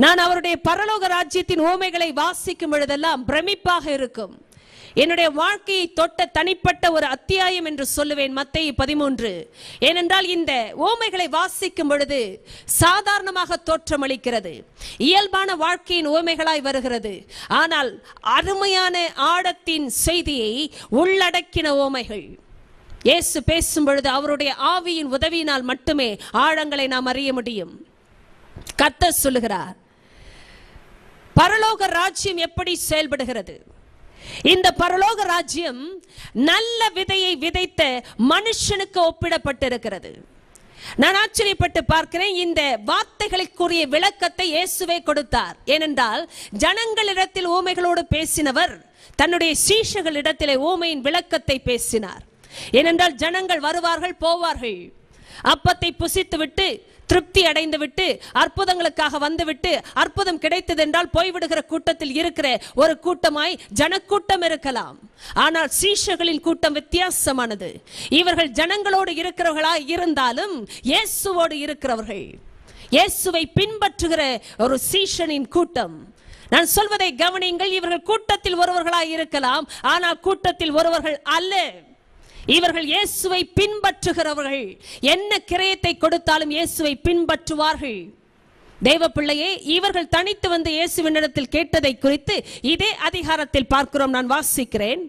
Speaker 1: நான் அவருடைய பரலோக ராஜ்யத்தின் ஓமைகளை வாசிக்கும் பொழுதெல்லாம் பிரமிப்பாக இருக்கும். என்னுடைய வாழ்க்கையை தொட்ட தனிப்பட்ட ஒரு அத்தியாயம் என்று சொல்லுவேன் மத்தேயு 13. ஏனென்றால் இந்த ஓமைகளை வாசிக்கும் பொழுது சாதாரணமாக தோற்றமளிக்கிறது, இயல்பான வாழ்க்கையின் ஓமைகளாய் வருகிறது. ஆனால் அருமையான ஆழத்தின் செய்தியை உள்ளடக்கின ஓமைகள். இயேசு பேசும் பொழுது அவருடைய ஆவியின் உதவியினால் மட்டுமே ஆழங்களை நாம் அறிய முடியும். கர்த்தர் சொல்லுகிறார், பரலோக ராஜ்யம் எப்படி செயல்படுகிறது? இந்த பரலோக ராஜ்யம் நல்ல விதையை விதைத்த மனுஷனுக்கு ஒப்பிடப்பட்டிருக்கிறது. நான் ஆச்சரியப்பட்டு பார்க்கிறேன். இந்த வார்த்தைகளுக்குரிய விளக்கத்தை இயேசுவே கொடுத்தார். ஏனென்றால் ஜனங்களிடத்தில் ஊமைகளோடு பேசினவர் தன்னுடைய சீஷர்களிடத்திலே ஊமையின் விளக்கத்தை பேசினார். ஏனென்றால் ஜனங்கள் வருவார்கள், போவார்கள். அப்பத்தை புசித்து விட்டு திருப்தி அடைந்து விட்டு அற்புதங்களுக்காக வந்துவிட்டு அற்புதம் கிடைத்தது என்றால் போய்விடுகிற கூட்டத்தில் இருக்கிற ஒரு கூட்டமாய் ஜனக்கூட்டம் இருக்கலாம். ஆனால் சீஷர்களின் கூட்டம் வித்தியாசமானது. இவர்கள் ஜனங்களோடு இருக்கிறவர்களாய் இருந்தாலும் இயேசுவோடு இருக்கிறவர்கள், இயேசுவை பின்பற்றுகிற ஒரு சீஷனின் கூட்டம். நான் சொல்வதை கவனியுங்கள். இவர்கள் கூட்டத்தில் ஒருவர்களாய் இருக்கலாம், ஆனால் கூட்டத்தில் ஒருவர்கள் அல்ல. இவர்கள் இயேசுவை பின்பற்றுகிறவர்கள். என்ன கிரயத்தை கொடுத்தாலும் இயேசுவை பின்பற்றுவார்கள். தேவ பிள்ளையே, இவர்கள் தனித்து வந்து இயேசுவினிடத்தில் கேட்டதை குறித்து இதே அதிகாரத்தில் பார்க்கிறோம். நான் வாசிக்கிறேன்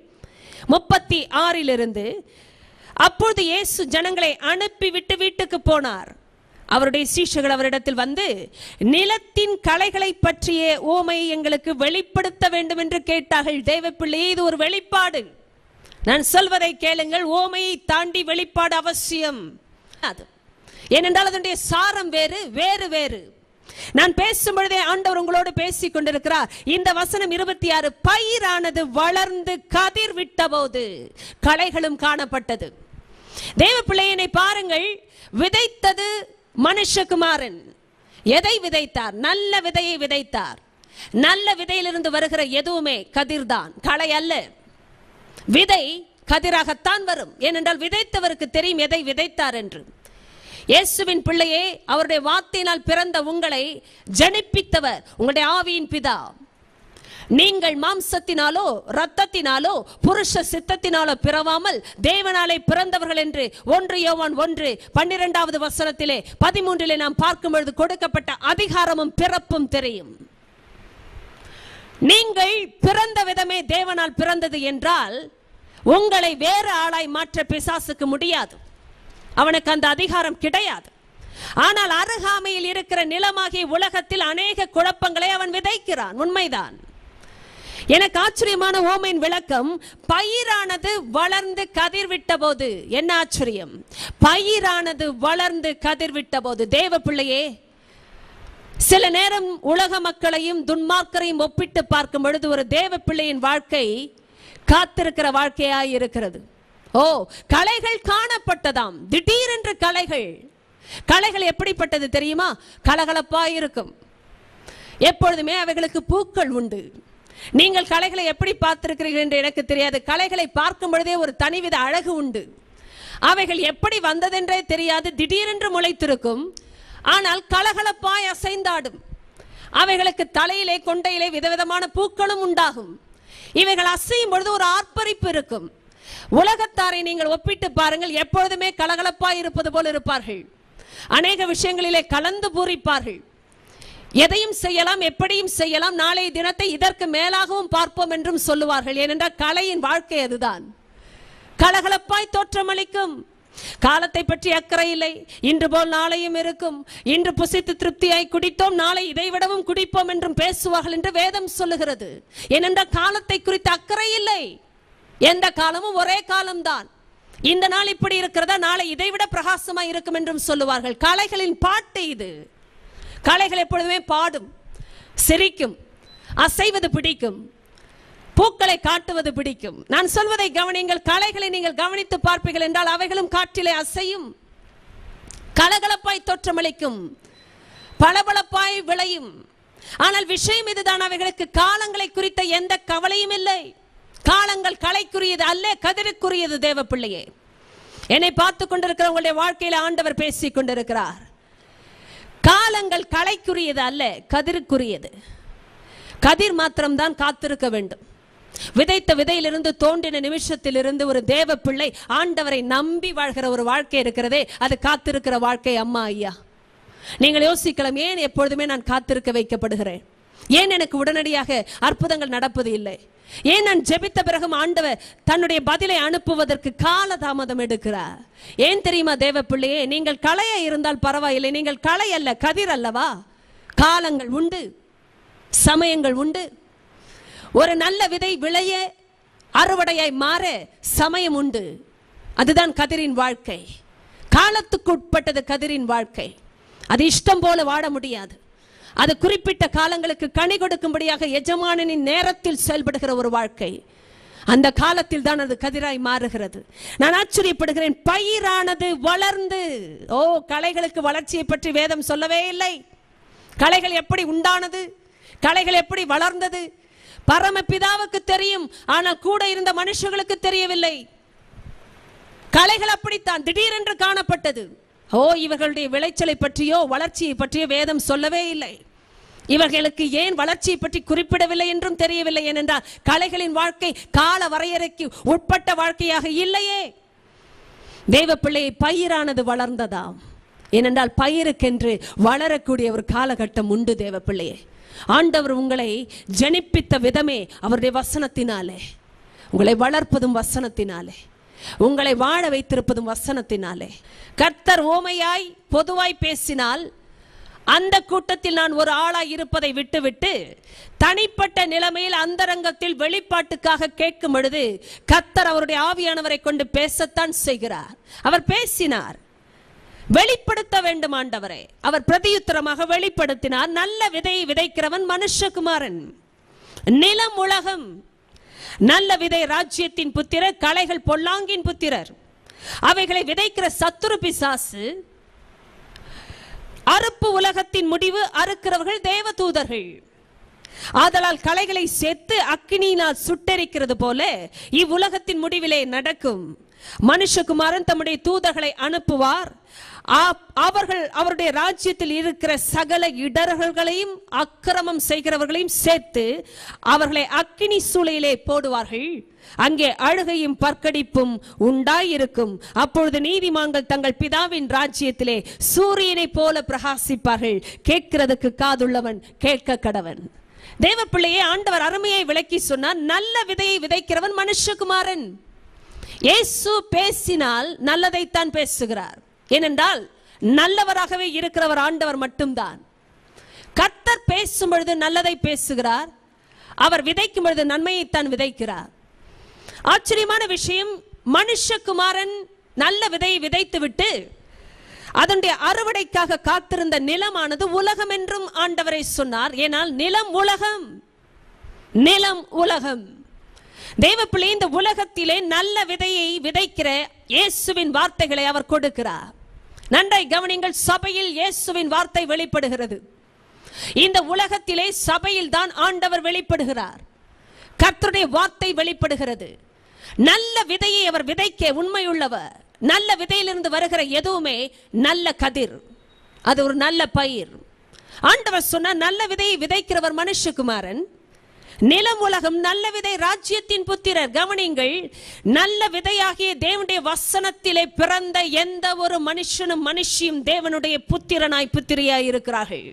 Speaker 1: 36 அப்பொழுது இயேசு ஜனங்களை அனுப்பிவிட்டு வீட்டுக்கு போனார். அவருடைய சீஷர்கள் அவரிடத்தில் வந்து, நிலத்தின் களைகளை பற்றிய ஓமையை எங்களுக்கு வெளிப்படுத்த வேண்டும் என்று கேட்டார்கள். தேவ பிள்ளையே, இது ஒரு வெளிப்பாடு. நான் சொல்வதை கேளுங்கள். ஓமையை தாண்டி வெளிப்பாடு அவசியம். ஏனென்றால் அதனுடைய சாரம் வேறு வேறு வேறு. நான் பேசும் பொழுதே ஆண்டவர் உங்களோடு பேசிக் கொண்டிருக்கிறார். இந்த வசனம் 26, பயிரானது வளர்ந்து கதிர் விட்ட போது களைகளும் காணப்பட்டது. தேவ பிள்ளையனை பாருங்கள். விதைத்தது மனுஷகுமாரன். எதை விதைத்தார்? நல்ல விதையை விதைத்தார். நல்ல விதையிலிருந்து வருகிற எதுவுமே கதிர்தான், களை அல்ல. விதை கதிராகத்தான் வரும். ஏனென்றால் விதைத்தவருக்கு தெரியும் எதை விதைத்தார் என்று. இயேசுவின் பிள்ளையே, அவருடைய வார்த்தையினால் பிறந்த உங்களை ஜனிப்பித்தவர் உங்களுடைய ஆவியின் பிதா. நீங்கள் மாம்சத்தினாலோ இரத்தத்தினாலோ புருஷ சித்தத்தினாலோ பிறவாமல் தேவனாலே பிறந்தவர்கள் என்று 1 யோவான் 1:12 13 நாம் பார்க்கும் பொழுது கொடுக்கப்பட்ட அதிகாரமும் பிறப்பும் தெரியும். நீங்கள் பிறந்த விதமே தேவனால் பிறந்தது என்றால் உங்களை வேறு ஆளாய் மாற்ற பிசாசுக்கு முடியாது. அவனுக்கு அந்த அதிகாரம் கிடையாது. ஆனால் அருகாமையில் இருக்கிற நிலமாகிய உலகத்தில் அநேக குழப்பங்களை அவன் விதைக்கிறான். உண்மைதான். எனக்கு ஆச்சரியமான ஓமையின் விளக்கம், பயிரானது வளர்ந்து கதிர்விட்ட போது. என்ன ஆச்சரியம்! பயிரானது வளர்ந்து கதிர்விட்ட போது. தேவ பிள்ளையே, சில நேரம் உலக மக்களையும் துன்மார்க்கரையும் ஒப்பிட்டு பார்க்கும் பொழுது ஒரு தேவ பிள்ளையின் வாழ்க்கை காத்திருக்கிற வாழ்க்கையாய் இருக்கிறது. களைகள் காணப்பட்டதாம். திடீரென்று களைகள் எப்படிப்பட்டது தெரியுமா? கலகலப்பாய் இருக்கும். எப்பொழுதுமே அவைகளுக்கு பூக்கள் உண்டு. நீங்கள் களைகளை எப்படி பார்த்திருக்கிறீர்கள் என்று எனக்கு தெரியாது. களைகளை பார்க்கும் பொழுதே ஒரு தனிவித அழகு உண்டு. அவைகள் எப்படி வந்ததென்றே தெரியாது. திடீரென்று முளைத்திருக்கும். ஆனால் கலகலப்பாய் அசைந்தாடும். அவைகளுக்கு தலையிலே கொண்டையிலே விதவிதமான பூக்களும் உண்டாகும். இவைகள் அசையும் பொழுது ஒரு ஆர்ப்பரிப்பு இருக்கும். உலகத்தாரை நீங்கள் ஒப்பிட்டு பாருங்கள். எப்பொழுதுமே கலகலப்பாய் இருப்பது போல் இருப்பார்கள். அநேக விஷயங்களிலே கலந்து பூரிப்பார்கள். எதையும் செய்யலாம், எப்படியும் செய்யலாம், நாளைய தினத்தை இதற்கு மேலாகவும் பார்ப்போம் என்றும் சொல்லுவார்கள். ஏனென்றால் கலையின் வாழ்க்கை அதுதான். கலகலப்பாய் தோற்றமளிக்கும். காலத்தை பற்றி அக்கறை இல்லை. இன்று போல் நாளையும் இருக்கும். இன்று புசித்து திருப்தியாய் குடித்தோம், நாளை இதைவிடவும் குடிப்போம் என்றும் பேசுவார்கள் என்று வேதம் சொல்லுகிறது. ஏனென்றால் காலத்தை குறித்த அக்கறை இல்லை. எந்த காலமும் ஒரே காலம்தான். இந்த நாள் இப்படி இருக்கிறதா, நாளை இதைவிட பிரகாசமாய் இருக்கும் என்றும் சொல்லுவார்கள். கலைகளின் பாட்டு இது. கலைகள் எப்பொழுதுமே பாடும், சிரிக்கும், அசைவது பிடிக்கும், பூக்களை காட்டுவது பிடிக்கும். நான் சொல்வதை கவனியுங்கள். கலைகளை நீங்கள் கவனித்து பார்ப்பீர்கள் என்றால் அவைகளும் காற்றிலே அசையும், கலகலப்பாய் தோற்றமளிக்கும், பளபளப்பாய் விளையும். ஆனால் விஷயம் இதுதான், அவைகளுக்கு காலங்களை குறித்த எந்த கவலையும் இல்லை. காலங்கள் களைக்குரியது அல்ல, கதிருக்குரியது. தேவ பிள்ளையே, என்னை பார்த்து கொண்டிருக்கிற உங்களுடைய வாழ்க்கையில ஆண்டவர் பேசிக் கொண்டிருக்கிறார். காலங்கள் களைக்குரியது அல்ல, கதிருக்குரியது. கதிர் மாத்திரம்தான் காத்திருக்க வேண்டும். விதைத்த விதையிலிருந்து தோன்றின நிமிஷத்திலிருந்து ஒரு தேவ பிள்ளை ஆண்டவரை நம்பி வாழ்கிற ஒரு வாழ்க்கை இருக்கிறதே, அது காத்திருக்கிற வாழ்க்கை. அம்மா ஐயா, நீங்கள் யோசிக்கலாம், ஏன் எப்பொழுதுமே நான் காத்திருக்க வைக்கப்படுகிறேன்? ஏன் எனக்கு உடனடியாக அற்புதங்கள் நடப்பது இல்லை? ஏன் நான் ஜெபித்த பிறகும் ஆண்டவர் தன்னுடைய பதிலை அனுப்புவதற்கு காலதாமதம் எடுக்கிறார்? ஏன் தெரியுமா தேவ பிள்ளையே, நீங்கள் களையா இருந்தால் பரவாயில்லை, நீங்கள் களை அல்ல, கதிர் அல்லவா? காலங்கள் உண்டு, சமயங்கள் உண்டு. ஒரு நல்ல விதை விளைய, அறுவடையாய் மாற சமயம் உண்டு. அதுதான் கதிரின் வாழ்க்கை. காலத்துக்கு உட்பட்டது கதிரின் வாழ்க்கை. அது இஷ்டம் போல வாழ முடியாது. அது குறிப்பிட்ட காலங்களுக்கு கனி கொடுக்கும்படியாக எஜமானனின் நேரத்தில் செயல்படுகிற ஒரு வாழ்க்கை. அந்த காலத்தில் தான் அது கதிராய் மாறுகிறது. நான் ஆச்சரியப்படுகிறேன், பயிரானது வளர்ந்து, களைகளுக்கு வளர்ச்சியை பற்றி வேதம் சொல்லவே இல்லை. களைகள் எப்படி உண்டானது, களைகள் எப்படி வளர்ந்தது, பரமபிதாவுக்கு தெரியும். ஆனால் கூட இருந்த மனுஷர்களுக்கு தெரியவில்லை. களைகள் அப்படித்தான் திடீரென்று காணப்பட்டது. இவர்களுடைய விளைச்சலை பற்றியோ வளர்ச்சியை பற்றியோ வேதம் சொல்லவே இல்லை. இவர்களுக்கு ஏன் வளர்ச்சியை பற்றி குறிப்பிடவில்லை என்றும் தெரியவில்லை. ஏனென்றால் களைகளின் வாழ்க்கை கால வரையறைக்கு உட்பட்ட வாழ்க்கையாக இல்லையே. தேவ பிள்ளையை பயிரானது வளர்ந்ததாம். ஏனென்றால் பயிருக்கென்று வளரக்கூடிய ஒரு காலகட்டம் உண்டு. தேவ பிள்ளையே, ஆண்டவர் உங்களை ஜனிப்பித்த விதமே அவருடைய வசனத்தினாலே. உங்களை வளர்ப்பதும் வசனத்தினாலே, உங்களை வாழ வைத்திருப்பதும் வசனத்தினாலே. கர்த்தர் ஓமையாய் பொதுவாய் பேசினால் அந்த கூட்டத்தில் நான் ஒரு ஆளாய் இருப்பதை விட்டுவிட்டு தனிப்பட்ட நிலைமையில் அந்தரங்கத்தில் வெளிப்பாட்டுக்காக கேட்கும் பொழுது கர்த்தர் அவருடைய ஆவியானவரை கொண்டு பேசத்தான் செய்கிறார். அவர் பேசினார், வெளிப்படுத்த வேண்டும் ஆண்டவரே. அவர் பிரதியுத்தரமாக வெளிப்படுத்தினார். நல்ல விதையை விதைக்கிறவன் மனுஷகுமாரன். நிலம் உலகம். நல்ல விதை ராஜ்யத்தின் புத்திரர், களைகள் பொல்லாங்கின் புத்திரர். அவைகளை விதைக்கிற சத்துரு பிசாசு. அறுப்பு உலகத்தின் முடிவு, அறுக்கிறவர்கள் தேவதூதர்கள். ஆதலால் களைகளை சேர்த்து அக்கினியினால் சுட்டெரிக்கிறது போல இவ்வுலகத்தின் முடிவிலே நடக்கும். மனுஷகுமாரன் தம்முடைய தூதர்களை அனுப்புவார். அவர்கள் அவருடைய ராஜ்யத்தில் இருக்கிற சகல இடர்களையும் அக்கிரமம் செய்கிறவர்களையும் சேர்த்து அவர்களை அக்கினி சூளையிலே போடுவார்கள். அங்கே அழுகையும் பற்கடிப்பும் உண்டாயிருக்கும். அப்பொழுது நீதிமான்கள் தங்கள் பிதாவின் ராஜ்யத்திலே சூரியனை போல பிரகாசிப்பார்கள். கேட்கிறதுக்கு காதுள்ளவன் கேட்க கடவன். தேவ பிள்ளையே, ஆண்டவர் அருமையை விளக்கி சொன்னார். நல்ல விதையை விதைக்கிறவன் மனுஷகுமாரன். இயேசு பேசினால் நல்லதைத்தான் பேசுகிறார். ஏனென்றால் நல்லவராகவே இருக்கிறவர் ஆண்டவர் மட்டும்தான். கர்த்தர் பேசும் பொழுது நல்லதை பேசுகிறார். அவர் விதைக்கும் பொழுது நன்மையைத்தான் விதைக்கிறார். ஆச்சரியமான விஷயம், மனுஷகுமாரன் நல்ல விதையை விதைத்து விட்டு அதனுடைய அறுவடைக்காக காத்திருந்த நிலமானது உலகம் என்றும் ஆண்டவரை சொன்னார். ஏனால் நிலம் உலகம், நிலம் உலகம். தேவ பிள்ளை, இந்த உலகத்திலே நல்ல விதையை விதைக்கிற இயேசுவின் வார்த்தைகளை அவர் கொடுக்கிறார். நன்றாய் கவனிங்கள், சபையில் இயேசுவின் வார்த்தை வெளிப்படுகிறது. இந்த உலகத்திலே சபையில் தான் ஆண்டவர் வெளிப்படுகிறார். கர்த்தருடைய வார்த்தை வெளிப்படுகிறது. நல்ல விதையை அவர் விதைக்க உண்மையுள்ளவர். நல்ல விதையிலிருந்து வருகிற எதுவுமே நல்ல கதிர், அது ஒரு நல்ல பயிர். ஆண்டவர் சொன்ன நல்ல விதையை விதைக்கிறவர் மனுஷகுமாரன். நிலம் உலகம். நல்ல விதை ராஜ்யத்தின் புத்திரர். கவனிங்கள், நல்ல விதையாகிய தேவனுடைய வசனத்திலே பிறந்த எந்த ஒரு மனுஷனும் மனுஷியும் தேவனுடைய புத்திரனாய் புத்திரியாய் இருக்கிறார்கள்.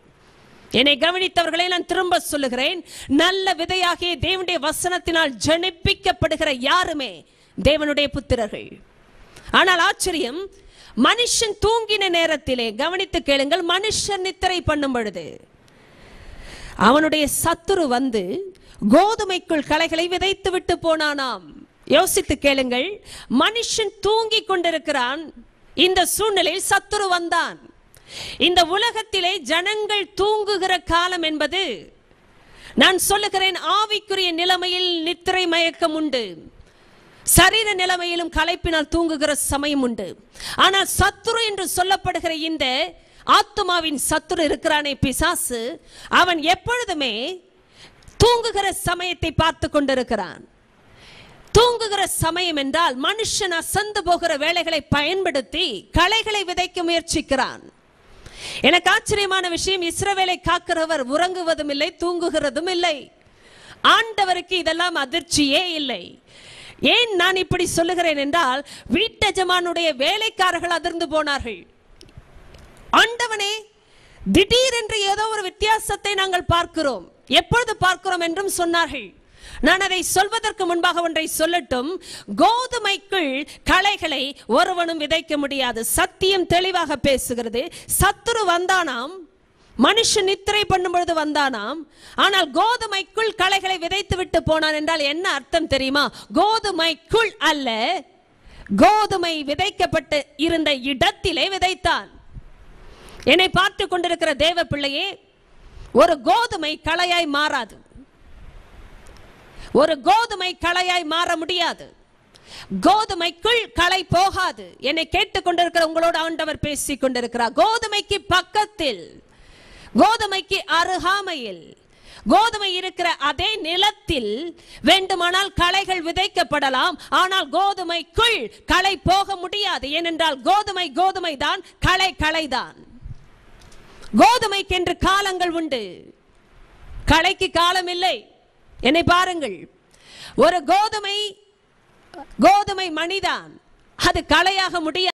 Speaker 1: என்னை கவனித்தவர்களை நான் திரும்ப சொல்லுகிறேன், நல்ல விதையாகிய தேவனுடைய வசனத்தினால் ஜனிப்பிக்கப்படுகிற யாருமே தேவனுடைய புத்திரர்கள். ஆனால் ஆச்சரியம், மனுஷன் தூங்கின நேரத்திலே, கவனித்து கேளுங்கள், மனுஷன் நித்திரை பண்ணும் பொழுது அவனுடைய சத்துரு வந்து கோதுமைக்குள் களைகளை விதைத்து விட்டு போனானாம். யோசித்து கேளுங்கள், மனுஷன் தூங்கி கொண்டிருக்கிறான். இந்த சூழ்நிலையில் சத்துரு வந்தான். இந்த உலகத்திலே ஜனங்கள் தூங்குகிற காலம் என்பது, நான் சொல்லுகிறேன், ஆவிக்குரிய நிலைமையில் நித்திரை மயக்கம் உண்டு. சரீர நிலைமையிலும் களைப்பினால் தூங்குகிற சமயம் உண்டு. ஆனால் சத்துரு என்று சொல்லப்படுகிற இந்த ஆத்துமாவின் சத்துரு இருக்கிறானே பிசாசு, அவன் எப்பொழுதுமே தூங்குகிற சமயத்தை பார்த்து கொண்டிருக்கிறான். தூங்குகிற சமயம் என்றால் மனுஷன் அசந்து போகிற வேளைகளை பயன்படுத்தி களைகளை விதைக்க முயற்சிக்கிறான். எனக்கு ஆச்சரியமான விஷயம், இஸ்ரவேலை காக்கிறவர் உறங்குவதும் இல்லை, தூங்குகிறதும் இல்லை. ஆண்டவருக்கு இதெல்லாம் அதிர்ச்சியே இல்லை. ஏன் நான் இப்படி சொல்லுகிறேன் என்றால், வீட்டஜமானுடைய வேலைக்காரர்கள் அதிர்ந்து போனார்கள். ஆண்டவனே, திடீரென்று ஏதோ ஒரு வித்தியாசத்தை நாங்கள் பார்க்கிறோம், எப்பொழுது பார்க்கிறோம் என்றும் சொன்னார்கள். நான் அதை சொல்வதற்கு முன்பாக ஒன்றை சொல்லட்டும். கோதுமைக்குள் களைகளை ஒருவனும் விதைக்க முடியாது. சத்தியம் தெளிவாக பேசுகிறது. சத்துரு வந்தானாம், மனுஷன் நித்திரை பண்ணும் பொழுது வந்தானாம், ஆனால் கோதுமைக்குள் களைகளை விதைத்து விட்டு போனான் என்றால் என்ன அர்த்தம் தெரியுமா? கோதுமைக்குள் அல்ல, கோதுமை விதைக்கப்பட்டு இருந்த இடத்திலே விதைத்தான். என்னை பார்த்து கொண்டிருக்கிற தேவ பிள்ளையே, ஒரு கோதுமை களையாய் மாறாது. ஒரு கோதுமை களையாய் மாற முடியாது. கோதுமைக்குள் களை போகாது. என்னை கேட்டுக்கொண்டிருக்கிற உங்களோட ஆண்டவர் பேசிக் கொண்டிருக்கிறார். கோதுமைக்கு பக்கத்தில், கோதுமைக்கு அருகாமையில், கோதுமை இருக்கிற அதே நிலத்தில் வேண்டுமானால் களைகள் விதைக்கப்படலாம். ஆனால் கோதுமைக்குள் களை போக முடியாது. ஏனென்றால் கோதுமை கோதுமை தான், களை களைதான். கோதுமைக்கு என்று காலங்கள் உண்டு, களைக்கு காலம் இல்லை. என்னை பாருங்கள், ஒரு கோதுமை மணிதான், அது களையாக முடியாது.